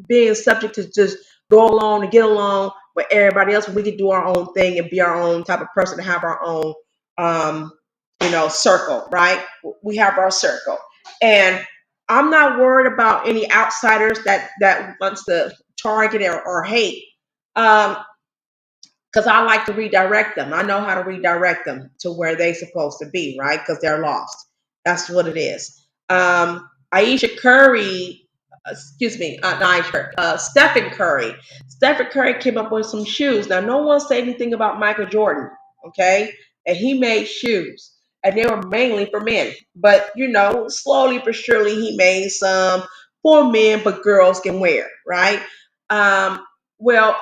being subject to just go along and get along with everybody else. We can do our own thing and be our own type of person to have our own, um, circle, right? We have our circle, and I'm not worried about any outsiders that wants to target or hate. Um, because I like to redirect them. I know how to redirect them to where they're supposed to be, right? Because they're lost. That's what it is. Aisha Curry, excuse me, not Aisha, Stephen Curry. Stephen Curry came up with some shoes. Now, no one said anything about Michael Jordan, okay? And he made shoes, and they were mainly for men. But, slowly but surely, he made some for men, but girls can wear, right? Well,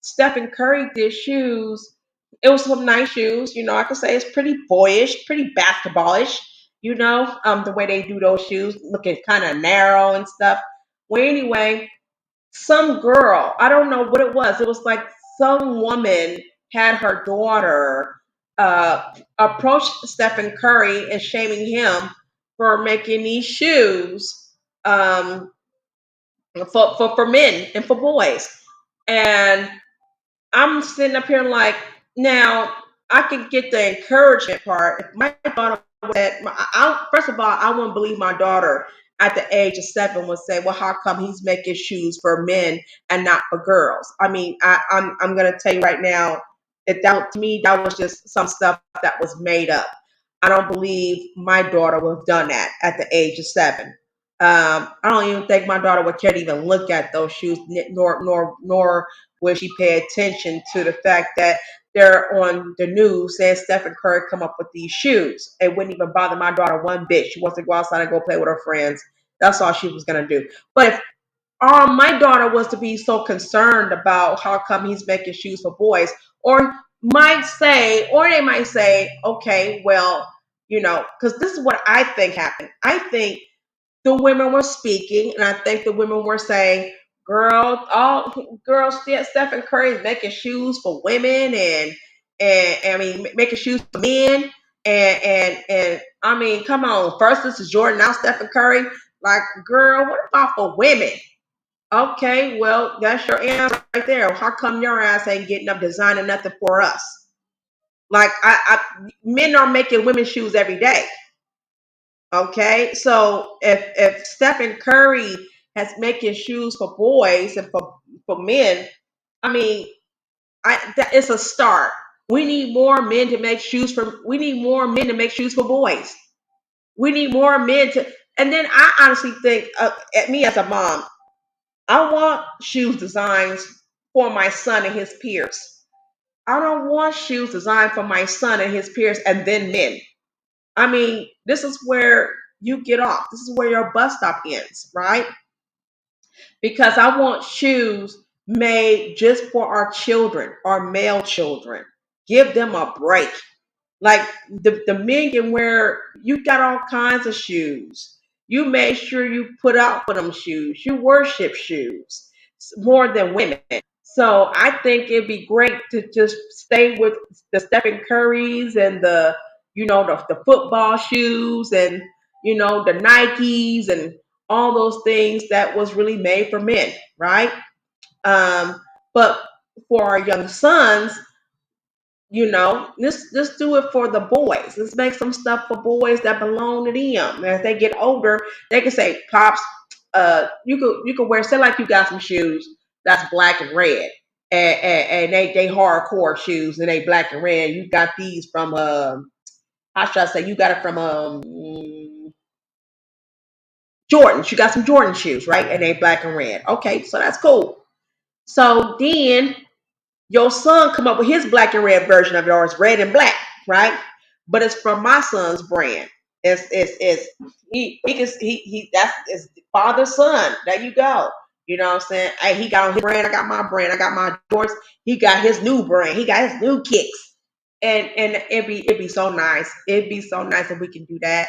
Stephen Curry did shoes. It was some nice shoes. I could say it's pretty boyish, pretty basketballish. The way they do those shoes, looking kind of narrow and stuff. Well, anyway, some girl, I don't know what it was. It was like some woman had her daughter approach Stephen Curry and shaming him for making these shoes um, for men and for boys. And I'm sitting up here like, now I can get the encouragement part. If my daughter said, first of all, I wouldn't believe my daughter at the age of 7 would say, well, how come he's making shoes for men and not for girls? I mean, I'm going to tell you right now, to me, that was just some stuff that was made up. I don't believe my daughter would have done that at the age of 7. I don't even think my daughter would care to even look at those shoes, nor will she pay attention to the fact that they're on the news saying Stephen Curry come up with these shoes. It wouldn't even bother my daughter one bit. She wants to go outside and go play with her friends. That's all she was gonna do. But if my daughter was to be so concerned about how come he's making shoes for boys, or they might say, okay, well, because this is what I think happened. I think the women were speaking, and I think the women were saying, "Girl, all girls, Stephen Curry is making shoes for women, and I mean making shoes for men, and I mean, come on, first this is Jordan, now Stephen Curry. Like, girl, what about for women? Okay, well, that's your answer right there. How come your ass ain't getting up designing nothing for us? Like, men are making women's shoes every day. Okay, so if Stephen Curry has making shoes for boys and for men, I mean, it's a start. We need more men to make shoes for. We need more men to make shoes for boys. We need more men to. And then I honestly think, at me as a mom, I want shoes designs for my son and his peers. I don't want shoes designed for my son and his peers and then men. I mean, this is where you get off. This is where your bus stop ends, right? Because I want shoes made just for our children, our male children. Give them a break. Like the men can wear, you got all kinds of shoes. You make sure you put out for them shoes. You worship shoes more than women. So I think it'd be great to just stay with the Stephen Currys and the football shoes and the Nikes and all those things that was really made for men, right? But for our young sons, let's do it for the boys. Let's make some stuff for boys that belong to them. As they get older, they can say, "Pops, you could wear, say like you got some shoes that's black and red, and they hardcore shoes and they black and red. You got these from how should I say? You got it from Jordans. You got some Jordan shoes, right? And they black and red. Okay, so that's cool. So then your son come up with his black and red version of yours, red and black, right? But it's from my son's brand. It's he that's his father's son. There you go. You know what I'm saying? Hey, he got on his brand, I got my brand, I got my Jordans, he got his new brand, he got his new kicks. And it'd be so nice. It'd be so nice if we can do that.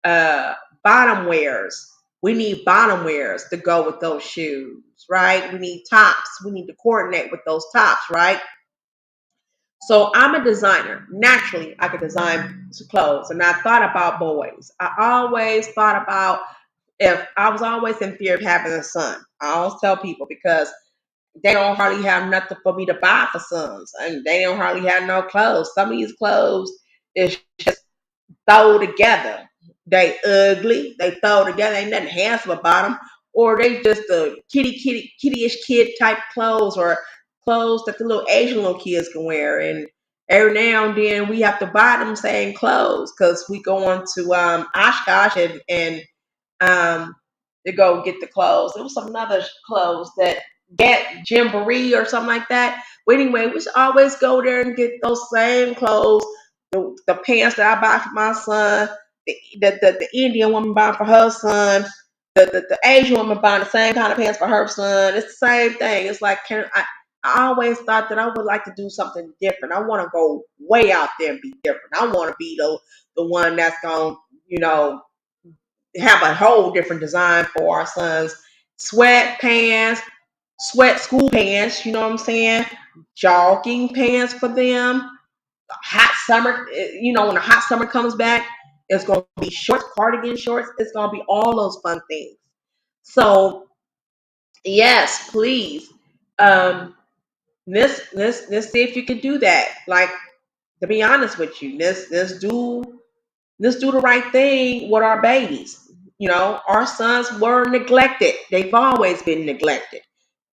uh Bottom wears. We need bottom wears to go with those shoes, right? We need tops. We need to coordinate with those tops, right? So I'm a designer. Naturally, I could design some clothes. And I thought about boys. I always thought about if I was always in fear of having a son. I always tell people because they don't hardly have nothing for me to buy for sons. And they don't hardly have no clothes. Some of these clothes is throw together. They ugly. They throw together. Ain't nothing handsome about them. Or they just a kittyish kid type clothes or clothes that the little Asian little kids can wear. And every now and then we have to buy them same clothes because we go on to Oshkosh and um, to go get the clothes. There was some other clothes that get Jamboree or something like that. But anyway, we should always go there and get those same clothes. The pants that I buy for my son, the Indian woman buying for her son, the Asian woman buying the same kind of pants for her son. It's the same thing. It's like I always thought that I would like to do something different. I want to go way out there and be different. I want to be the one that's going, you know, have a whole different design for our sons. Sweatpants, sweat school pants, you know what I'm saying? Jogging pants for them. Hot summer, when the hot summer comes back, it's going to be shorts, cardigan shorts. It's going to be all those fun things. So, yes, please. Um, let's see if you can do that. Like, to be honest with you, let's do the right thing with our babies. Our sons were neglected. They've always been neglected.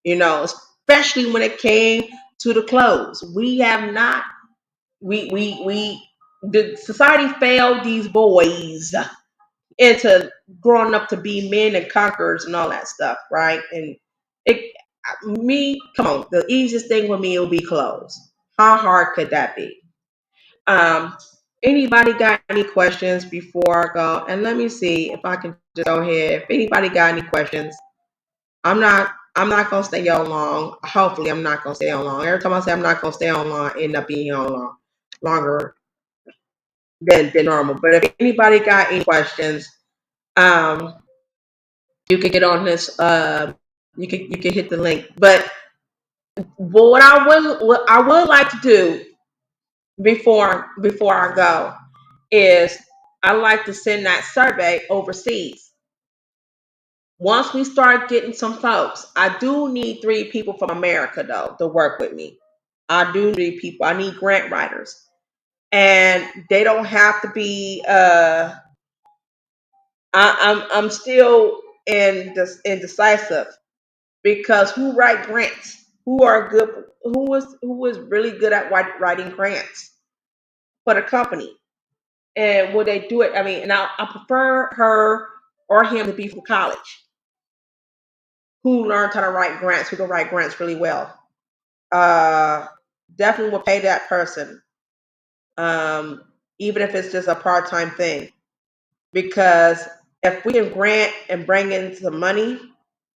Especially when it came to the clothes. We have not. We the society failed these boys into growing up to be men and conquerors and all that stuff, right? And it, come on, the easiest thing with me will be clothes. How hard could that be? Um, Anybody got any questions before I go? And let me see if I can just go ahead. If anybody got any questions, I'm not gonna stay on long. Hopefully, I'm not gonna stay on long. Every time I say I'm not gonna stay on long, I end up being on longer than normal. But if anybody got any questions, um, you can get on this. You can hit the link. But what I would like to do before I go is I like to send that survey overseas. Once we start getting some folks, I do need 3 people from America though to work with me. I do need people. I need grant writers, and they don't have to be. I'm still indecisive because who write grants? Who are good? Who is really good at writing grants for the company? And will they do it? I mean, and I prefer her or him to be from college, who learned how to write grants, who can write grants really well. Uh, Definitely will pay that person, um, even if it's just a part time thing. Because if we can grant and bring in some money,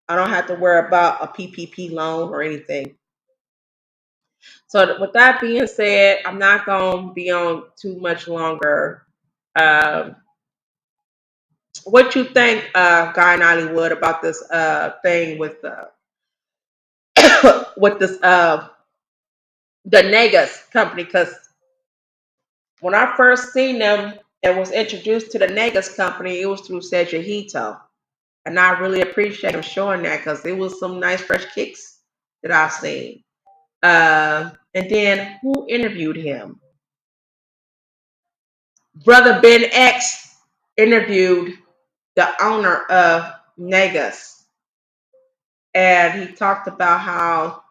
I don't have to worry about a PPP loan or anything. So, with that being said, I'm not going to be on too much longer. Um, what you think, Guy in Hollywood, about this thing with with this the Negus company? Because when I first seen them and was introduced to the Negus company, it was through Sejahito. And I really appreciate him showing that because it was some nice fresh kicks that I've seen. And then who interviewed him? Brother Ben X interviewed the owner of Negus. And he talked about how,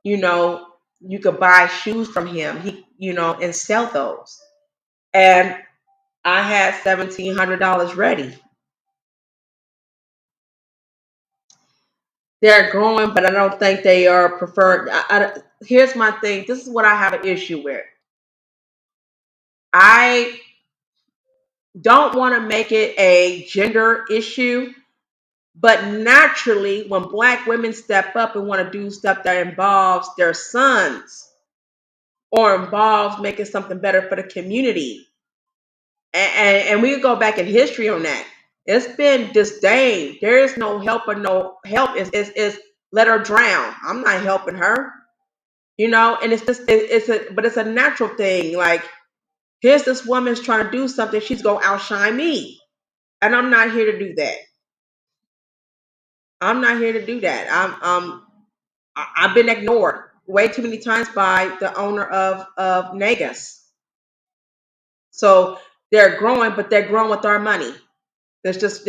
you know, you could buy shoes from him. And sell those. And I had $1,700 ready. They're growing, but I don't think they are preferred. Here's my thing. This is what I have an issue with. I don't want to make it a gender issue, but naturally, when black women step up and want to do stuff that involves their sons or involves making something better for the community, and we go back in history on that, it's been disdain. There is no help or no help. Is let her drown. I'm not helping her. And it's just but it's a natural thing. Like, here's this woman's trying to do something, she's gonna outshine me, and I'm not here to do that. I'm not here to do that. I've been ignored way too many times by the owner of Negus. So they're growing, but they're growing with our money. Let's just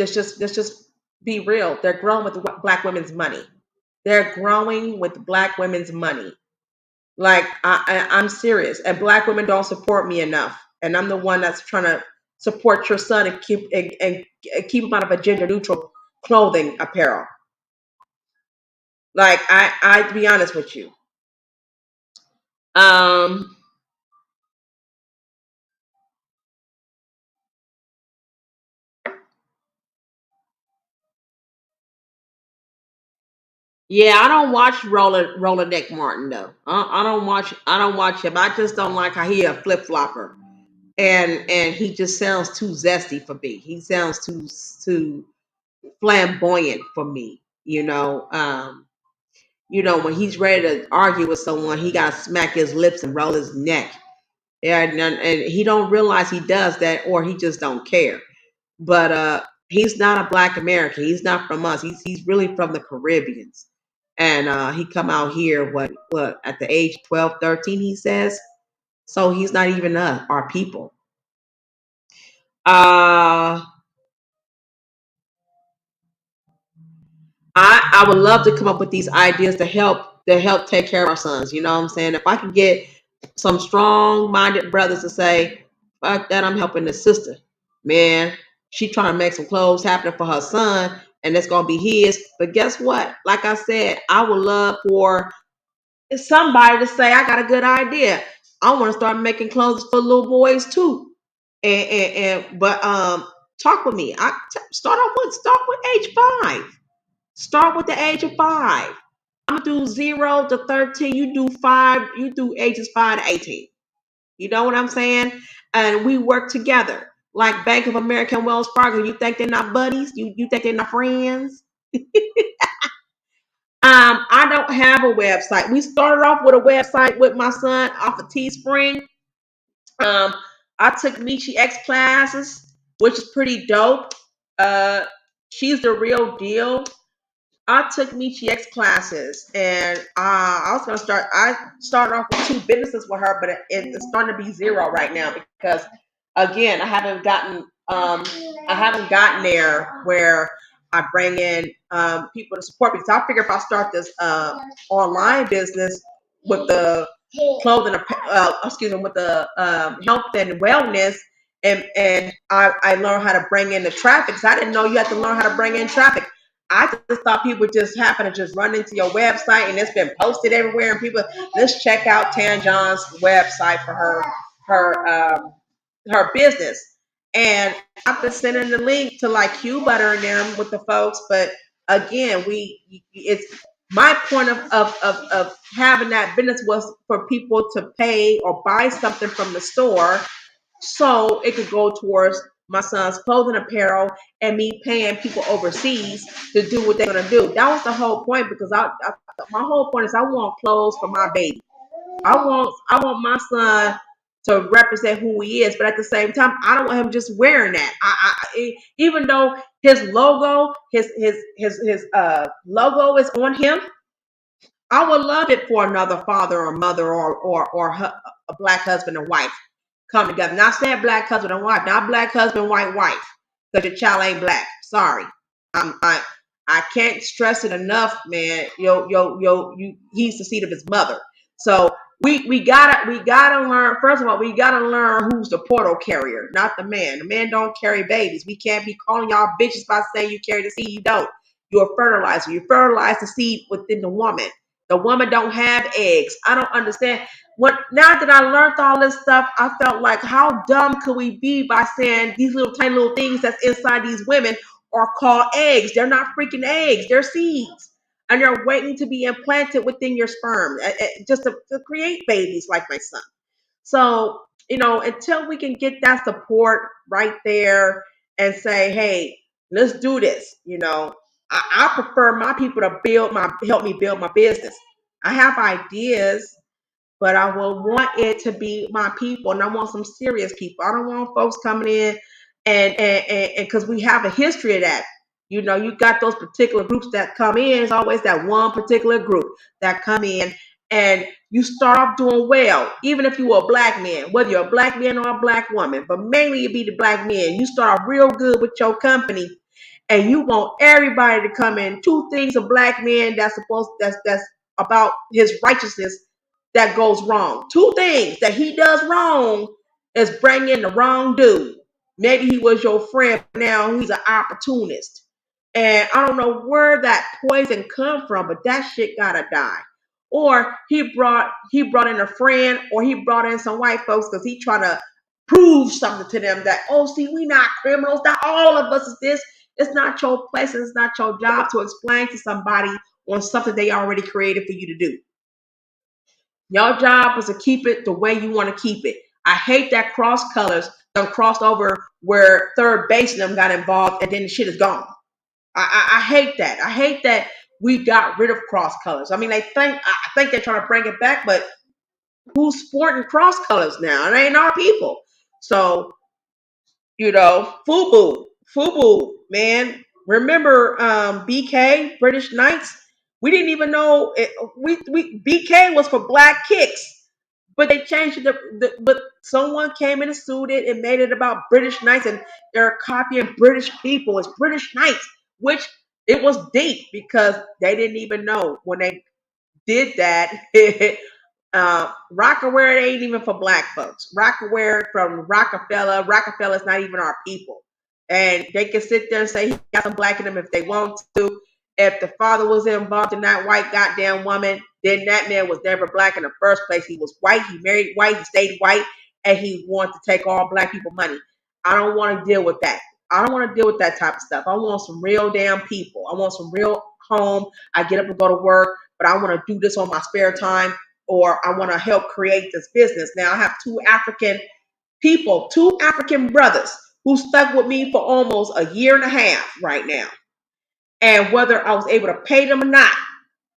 be real. They're growing with black women's money. They're growing with black women's money. Like, I'm serious, and black women don't support me enough, and I'm the one that's trying to support your son and keep him out of a gender neutral clothing apparel. Like, I to be honest with you, um, yeah, I don't watch Roland Nick Martin though. I don't watch him. I just don't like how he a flip flopper, and he just sounds too zesty for me. He sounds too flamboyant for me. When he's ready to argue with someone, he got to smack his lips and roll his neck. Yeah, and he don't realize he does that, or he just don't care. But he's not a Black American. He's not from us. He's really from the Caribbeans, and he come out here what at the age 12, 13, he says. So he's not even our people. Uh, I would love to come up with these ideas to help take care of our sons. You know what I'm saying? If I can get some strong minded brothers to say, fuck that, I'm helping the sister. Man, she trying to make some clothes happen for her son, and it's gonna be his. But guess what? Like I said, I would love for somebody to say, I got a good idea. I want to start making clothes for little boys too. But talk with me. Start with age 5. Start with the age of 5. I'm gonna do 0 to 13. You do 5. You do ages 5 to 18. You know what I'm saying? And we work together. Like Bank of America and Wells Fargo. You think they're not buddies? You think they're not friends? I don't have a website. We started off with a website with my son off of Teespring. Um, I took Michi X classes, which is pretty dope. Uh, she's the real deal. I took Michi X classes, and I was gonna start. I started off with 2 businesses with her, but it's starting to be 0 right now because, again, I haven't gotten there where I bring in people to support me. So I figure if I start this online business with the clothing, excuse me, with the health and wellness, and I learned how to bring in the traffic. Because I didn't know you had to learn how to bring in traffic. I just thought people just happen to just run into your website and it's been posted everywhere, and people, let's check out Tanjon's website for her business. And I've been sending the link to like Q Butter and them with the folks, but again, it's my point of having that business was for people to pay or buy something from the store so it could go towards my son's clothing apparel and me paying people overseas to do what they're gonna do. That was the whole point because my whole point is I want clothes for my baby. I want my son to represent who he is, but at the same time, I don't want him just wearing that. Even though his logo, his logo is on him, I would love it for another father or mother or a black husband and wife come together. Not saying black husband and wife, not black husband, white wife, because your child ain't black. Sorry, I I can't stress it enough, man. He's the seed of his mother. So we gotta learn. First of all, we gotta learn who's the portal carrier, not the man. The man don't carry babies. We can't be calling y'all bitches by saying you carry the seed. You don't. You're a fertilizer. You fertilize the seed within the woman. The woman don't have eggs. I don't understand. What now that I learned all this stuff, I felt like how dumb could we be by saying these little tiny little things that's inside these women are called eggs. They're not freaking eggs. They're seeds. And they're waiting to be implanted within your sperm just to create babies like my son. So, until we can get that support right there and say, hey, let's do this, I prefer my people to help me build my business. I have ideas, but I will want it to be my people, and I want some serious people. I don't want folks coming in and because we have a history of that. You got those particular groups that come in. It's always that one particular group that come in, and you start off doing well, even if you were a black man, whether you're a black man or a black woman, but mainly you be the black man. You start off real good with your company, and you want everybody to come in. Two things a black man that's about his righteousness that goes wrong. Two things that he does wrong is bring in the wrong dude. Maybe he was your friend, but now he's an opportunist. And I don't know where that poison come from, but that shit gotta die. Or he brought in a friend, or he brought in some white folks because he trying to prove something to them that, oh, see, we not criminals. Not all of us is this. It's not your place, and it's not your job to explain to somebody on something they already created for you to do. Your job is to keep it the way you want to keep it. I hate that cross colors done crossed over where third base and them got involved and then the shit is gone. I hate that. I hate that we got rid of cross colors. I mean, I think they're trying to bring it back, but who's sporting cross colors now? It ain't our people. So FUBU, man. Remember BK, British Knights? We didn't even know we BK was for black kicks, but they changed it. But someone came in and sued it and made it about British Knights, and they're copying British people. It's British Knights, which it was deep because they didn't even know when they did that. Rockaware ain't even for black folks. Rockaware from Rockefeller. Rockefeller's not even our people. And they can sit there and say he got some black in them if they want to. If the father was involved in that white goddamn woman, then that man was never black in the first place. He was white. He married white. He stayed white, and he wanted to take all black people money. I don't want to deal with that. I don't want to deal with that type of stuff. I want some real damn people. I want some real home. I get up and go to work, but I want to do this on my spare time, or I want to help create this business. Now I have two African people, two African brothers who stuck with me for almost a year and a half right now. And whether I was able to pay them or not,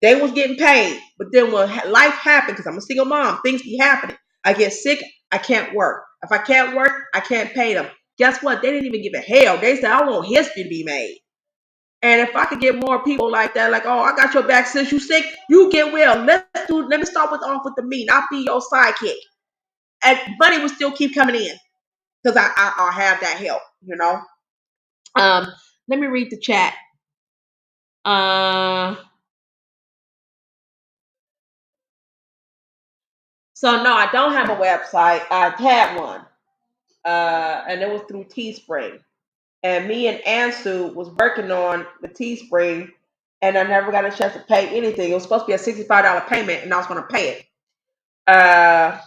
they was getting paid. But then when life happened, because I'm a single mom, things be happening. I get sick, I can't work. If I can't work, I can't pay them. Guess what? They didn't even give a hell. They said, I want history to be made. And if I could get more people like that, like, oh, I got your back since you sick, you get well. Let me start with the meat. I'll be your sidekick. And money will still keep coming in because I'll have that help. Um, Let me read the chat. Uh, so no, I don't have a website. I had one, and it was through Teespring. And me and Ansu was working on the Teespring, and I never got a chance to pay anything. It was supposed to be a $65 payment, and I was going to pay it. Uh,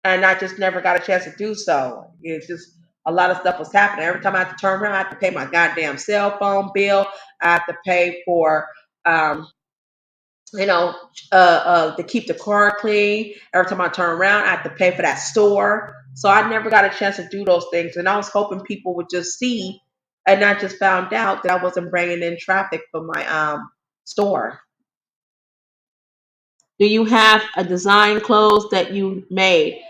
and I just never got a chance to do so. It's just a lot of stuff was happening. Every time I had to turn around, I had to pay my goddamn cell phone bill. I had to pay for, um, you know, to keep the car clean. Every time I turn around, I had to pay for that store. So I never got a chance to do those things. And I was hoping people would just see, and I just found out that I wasn't bringing in traffic for my store. Do you have a design clothes that you made?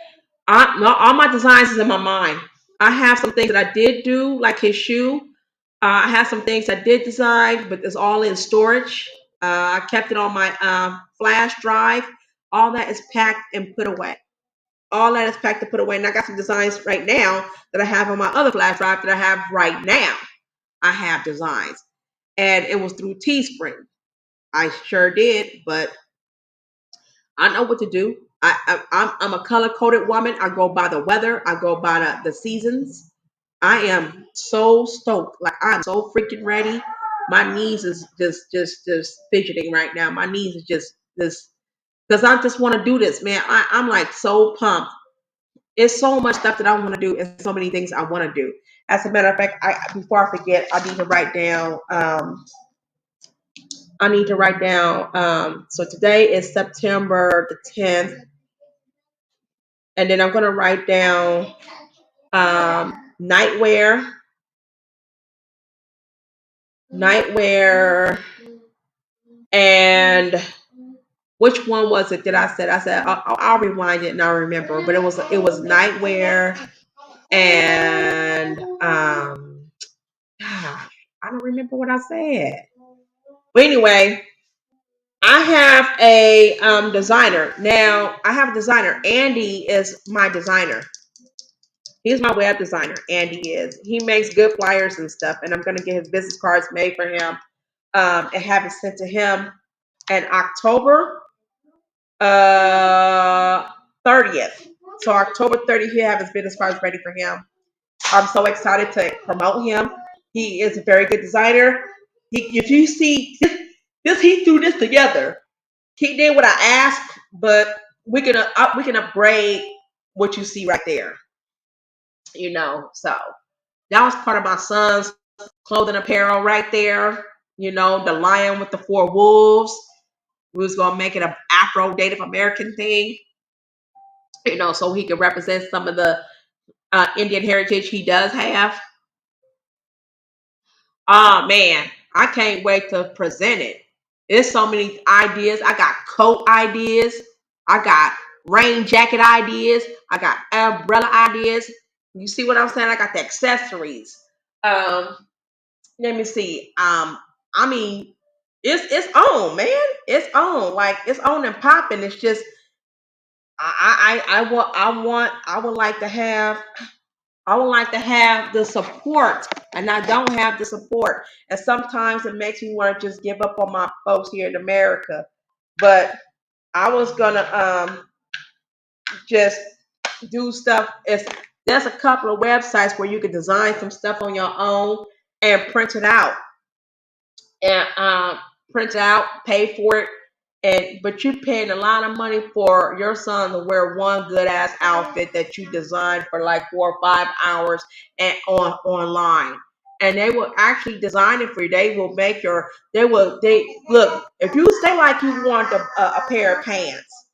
No, all my designs is in my mind. I have some things that I did do, like his shoe. I have some things I did design, but it's all in storage. I kept it on my flash drive. All that is packed and put away. All that is packed and put away. And I got some designs right now that I have on my other flash drive that I have right now. I have designs, and it was through Teespring. I sure did, but I know what to do. I'm a color coded woman. I go by the weather. I go by the seasons. I am so stoked. Like I'm so freaking ready. My knees is just fidgeting right now. My knees is just because I just want to do this, man. I'm like so pumped. It's so much stuff that I want to do, and so many things I want to do. As a matter of fact, I before I forget, I need to write down. I need to write down. So today is September the 10th, and then I'm gonna write down nightwear, nightwear, and which one was it that I said? I said I'll rewind it and I'll remember. But it was nightwear and gosh, I don't remember what I said. But anyway, I have a designer now. I have a designer. Andy is my designer. He's my web designer. Andy is. He makes good flyers and stuff, and I'm gonna get his business cards made for him and have it sent to him in October 30th. So October 30th, he'll have his business cards ready for him. I'm so excited to promote him. He is a very good designer. If you see this, he threw this together. He did what I asked, but we can upgrade what you see right there. So that was part of my son's clothing apparel right there. The lion with the four wolves. We was gonna make it an Afro Native American thing. So he could represent some of the Indian heritage he does have. Oh man, I can't wait to present it. There's so many ideas. I got coat ideas. I got rain jacket ideas. I got umbrella ideas. You see what I'm saying? I got the accessories. Um, Let me see. I mean, it's on, man. It's on. Like it's on and popping. It's just I would like to have the support, and I don't have the support. And sometimes it makes me want to just give up on my folks here in America. But I was gonna just do stuff. There's a couple of websites where you can design some stuff on your own and and print it out, pay for it, and but you're paying a lot of money for your son to wear one good ass outfit that you designed for like 4 or 5 hours and online. And they will actually design it for you. They will make your. They look. If you say like you want a pair of pants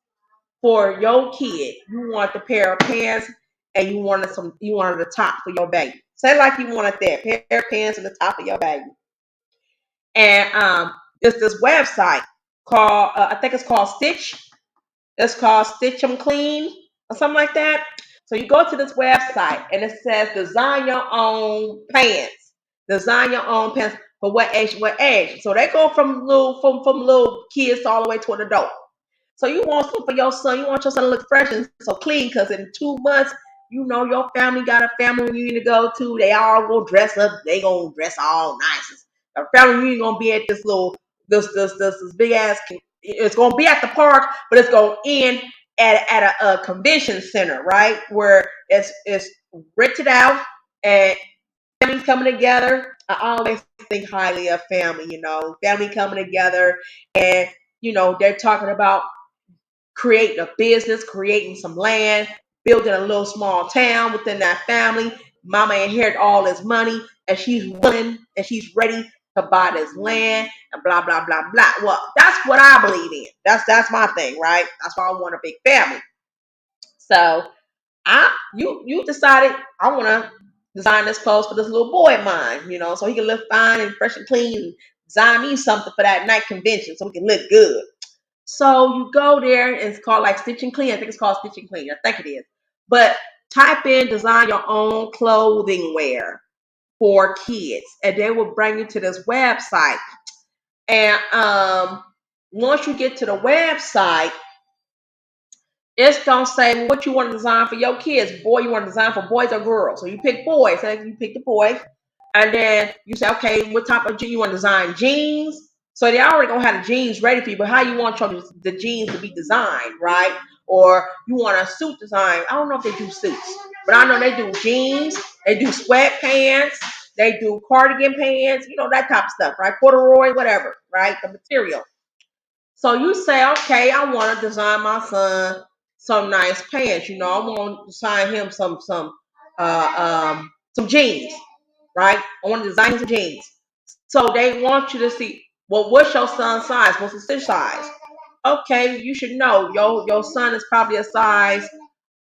for your kid, you want the pair of pants, and you wanted the top for your baby. Say like you wanted that pair of pants and the top of your baby, and it's this website called I think it's called Stitch. It's called Stitch 'em Clean or something like that. So you go to this website and it says design your own pants. Design your own pants for what age, what age. So they go from little kids all the way to an adult. So you want something for your son. You want your son to look fresh and so clean because in 2 months, your family got a family reunion to go to. They all gonna dress up. They gonna dress all nice. A family reunion gonna be at this little this big ass. It's gonna be at the park, but it's gonna end at a convention center, right? Where it's rented out and family coming together. I always think highly of family. Family coming together and they're talking about creating a business, creating some land, building a little small town within that family. Mama inherited all this money, and she's willing and she's ready to buy this land and blah blah blah blah. Well, that's what I believe in. That's my thing, right? That's why I want a big family. So you decided I want to design this clothes for this little boy of mine, so he can look fine and fresh and clean. And design me something for that night convention so he can look good. So you go there and it's called like Stitch and Clean. I think it's called Stitch and Clean. I think it is. But type in design your own clothing wear for kids. And they will bring you to this website. And once you get to the website, it's gonna say what you want to design for your kids. Boy, you want to design for boys or girls. So you pick boys. So you pick the boy. And then you say, okay, what type of jeans you want to design? Jeans. So they already gonna have the jeans ready for you, but how you want the jeans to be designed, right? Or you want a suit design. I don't know if they do suits, but I know they do jeans, they do sweatpants, They do cardigan pants, that type of stuff, right? Corduroy, whatever, right? The material. So you say, okay, I want to design my son some nice pants. I want to design him some jeans, right? I want to design him some jeans. So they want you to see, well, what's your son's size? What's his stitch size? Okay, you should know your son is probably a size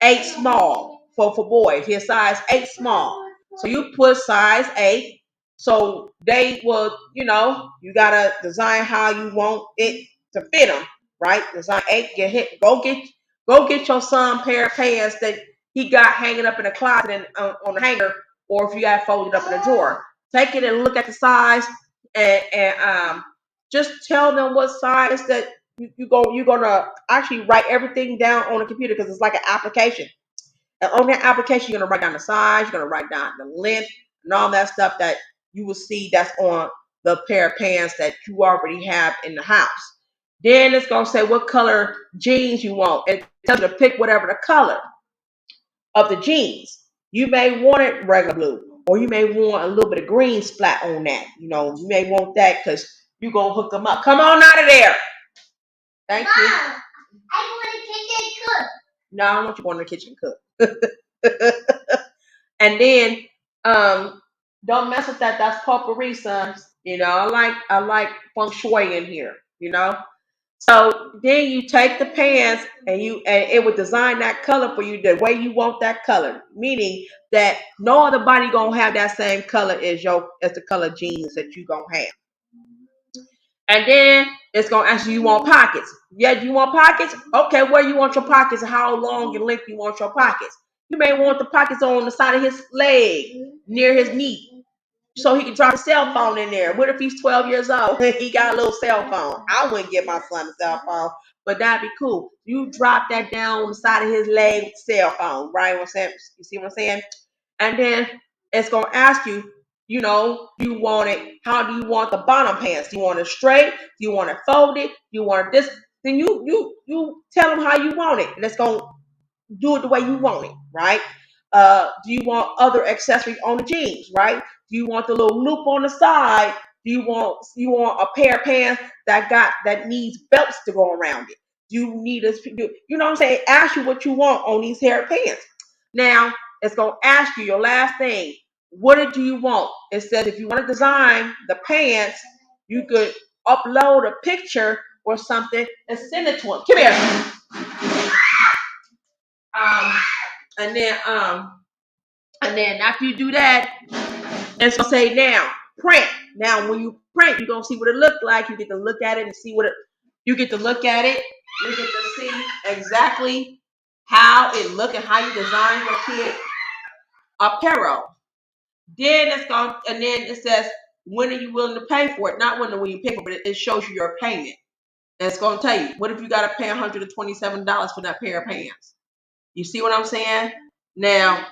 8 small for boys. His size 8 small. So you put size 8. So they will, you gotta design how you want it to fit them, right? Design 8. Get hit. Go get your son a pair of pants that he got hanging up in the closet and on the hanger, or if you got folded up in a drawer. Take it and look at the size, and just tell them what size that you're gonna actually write everything down on the computer because it's like an application. And on that application, you're gonna write down the size, you're gonna write down the length, and all that stuff that you will see that's on the pair of pants that you already have in the house. Then it's gonna say what color jeans you want, and it tells you to pick whatever the color of the jeans. You may want it regular blue, or you may want a little bit of green splat on that. You may want that because you're gonna hook them up. Come on out of there. Thank you. Mom, I want to kitchen cook. No, I don't want you going to the kitchen to cook. And then don't mess with that. That's potpourri, sons. I like feng shui in here. So then you take the pants and it would design that color for you the way you want that color. Meaning that no other body gonna have that same color as the color jeans that you gonna have. And then it's gonna ask you want pockets. Yeah, do you want pockets? Okay, where you want your pockets and how long and length you want your pockets. You may want the pockets on the side of his leg, near his knee, so he can drop a cell phone in there. What if he's 12 years old and he got a little cell phone? I wouldn't give my son a cell phone, but that'd be cool. You drop that down on the side of his leg with cell phone, right? You see what I'm saying? And then it's gonna ask you, you want it, how do you want the bottom pants? Do you want it straight? Do you want it folded? Do you want it this? Then you tell them how you want it. And it's gonna do it the way you want it, right? Do you want other accessories on the jeans, right? Do you want the little loop on the side? Do you want a pair of pants that needs belts to go around it? Do you need a, you know what I'm saying? Ask you what you want on these hair pants. Now it's gonna ask you your last thing. What do you want? It says if you want to design the pants, you could upload a picture or something and send it to them. Come here. Um, and then after you do that, it's gonna say now print. Now when you print, you're gonna see what it looked like. You get to look at it and see what it. You get to look at it. You get to see exactly how it look and how you design your kid apparel. Then it's going and then it says when are you willing to pay for it? Not when will you pay for it, but it shows you your payment. And it's gonna tell you what if you gotta pay $127 for that pair of pants. You see what I'm saying? Now,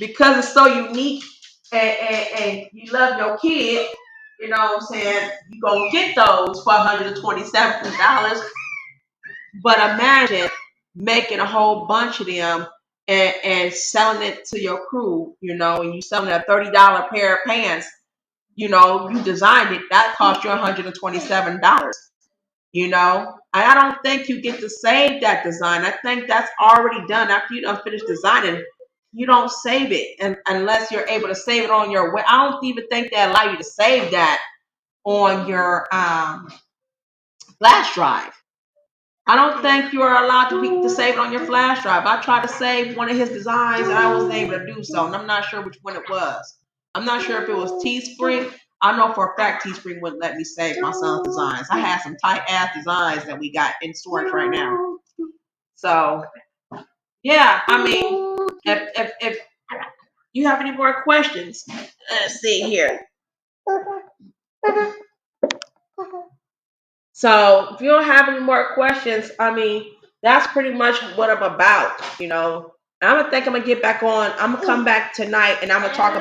because it's so unique and you love your kid, you know what I'm saying, you gonna get those for $127. But imagine making a whole bunch of them and selling it to your crew, and you selling a $30 pair of pants, you designed it, that cost you $127. And I don't think you get to save that design. I think that's already done after you done finish designing. You don't save it unless you're able to save it on your. I don't even think they allow you to save that on your flash drive. I don't think you are allowed to save it on your flash drive. I tried to save one of his designs and I wasn't able to do so, and I'm not sure which one it was. I'm not sure if it was Teespring. I know for a fact Teespring wouldn't let me save my son's designs. I had some tight ass designs that we got in storage right now. So yeah, I mean, if you have any more questions, let's see here. So if you don't have any more questions, I mean, that's pretty much what I'm about. I'm gonna get back on. I'm gonna come back tonight and I'm gonna talk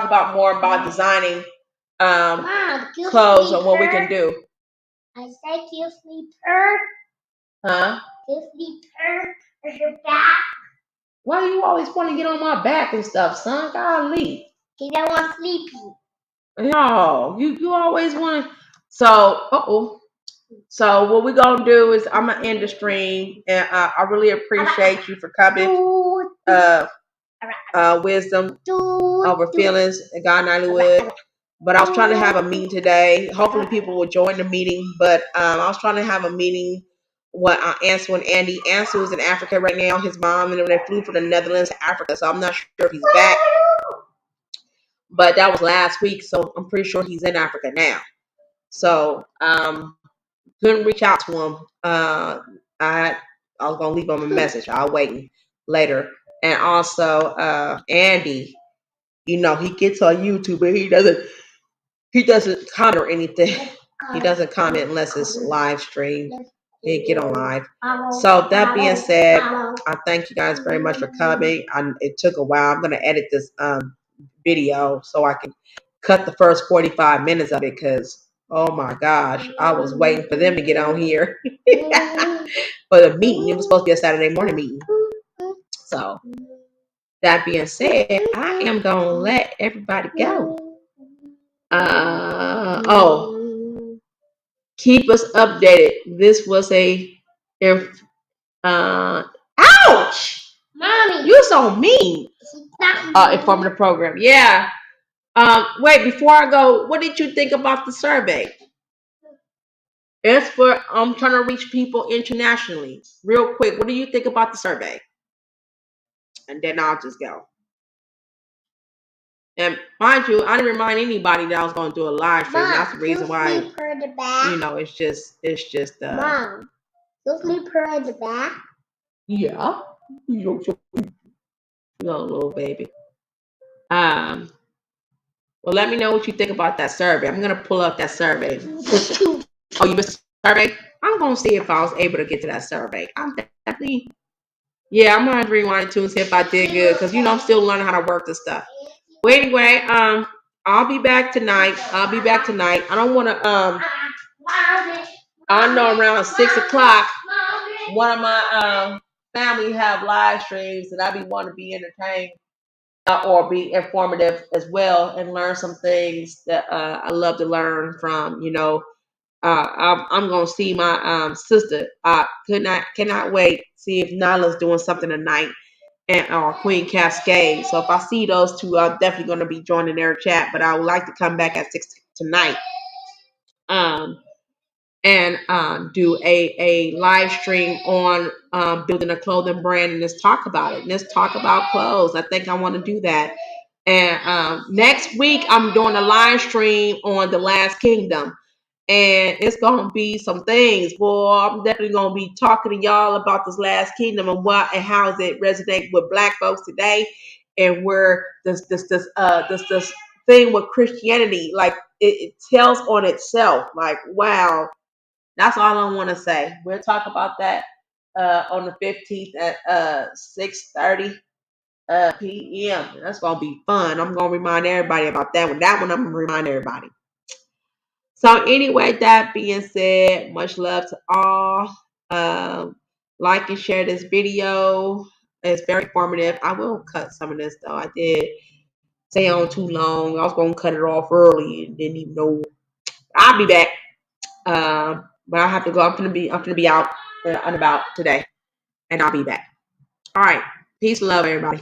about more about designing Mom, clothes and what we can do. I said you sleep her. Huh? You sleep her. Is your back? Why you always want to get on my back and stuff, son? Golly. He don't want sleepy. No, you always want to. So, So what we're gonna do is I'm gonna end the stream, and I really appreciate you for coming. Wisdom over feelings and God Nollywood. But I was trying to have a meeting today. Hopefully people will join the meeting. But I was trying to have a meeting. What Ansel and Andy. Ansel is in Africa right now. His mom and they flew from the Netherlands to Africa, so I'm not sure if he's back. But that was last week, so I'm pretty sure he's in Africa now. So couldn't reach out to him. I was gonna leave him a message. I'll wait later. And also Andy, he gets on YouTube, but he doesn't comment or anything. He doesn't comment unless it's live stream. He get on live. So that being said, I thank you guys very much for coming. It took a while. I'm gonna edit this video so I can cut the first 45 minutes of it because oh my gosh, I was waiting for them to get on here for the meeting. It was supposed to be a Saturday morning meeting. So that being said, I am gonna let everybody go. Keep us updated. This was ouch! Mommy, You're so mean. Informative program. Yeah. Wait, before I go, what did you think about the survey? It's for I'm trying to reach people internationally. Real quick, what do you think about the survey? And then I'll just go. And mind you, I didn't remind anybody that I was going to do a live stream. That's the reason why. It's just. Mom, you'll sleep her in the back. Yeah, you little baby. Well, let me know what you think about that survey. I'm gonna pull up that survey. Oh, you missed the survey? I'm gonna see if I was able to get to that survey. I'm definitely. Yeah, I'm gonna have to rewind it too and see if I did good because I'm still learning how to work this stuff. Well, anyway, I'll be back tonight. I don't want to. I know around 6 o'clock, one of my family have live streams that I be want to be entertained or be informative as well and learn some things that I love to learn from. I'm gonna see my sister. I cannot wait. See if Nyla's doing something tonight and or Queen Cascade. So if I see those two, I'm definitely gonna be joining their chat. But I would like to come back at 6 tonight. And do a live stream on building a clothing brand and let's talk about it. Let's talk about clothes. I think I want to do that. And next week I'm doing a live stream on the Last Kingdom. And it's gonna be some things, boy. I'm definitely gonna be talking to y'all about this Last Kingdom and what and how does it resonate with Black folks today, and where this thing with Christianity, like it tells on itself. Like wow, that's all I want to say. We'll talk about that on the 15th at 6:30 p.m. That's gonna be fun. I'm gonna remind everybody about that one. That one I'm gonna remind everybody. So anyway, that being said, much love to all. Like and share this video. It's very informative. I will cut some of this though. I did stay on too long. I was gonna cut it off early and didn't even know. I'll be back. But I have to go. I'm gonna be out and about today, and I'll be back. All right. Peace, and love, everybody.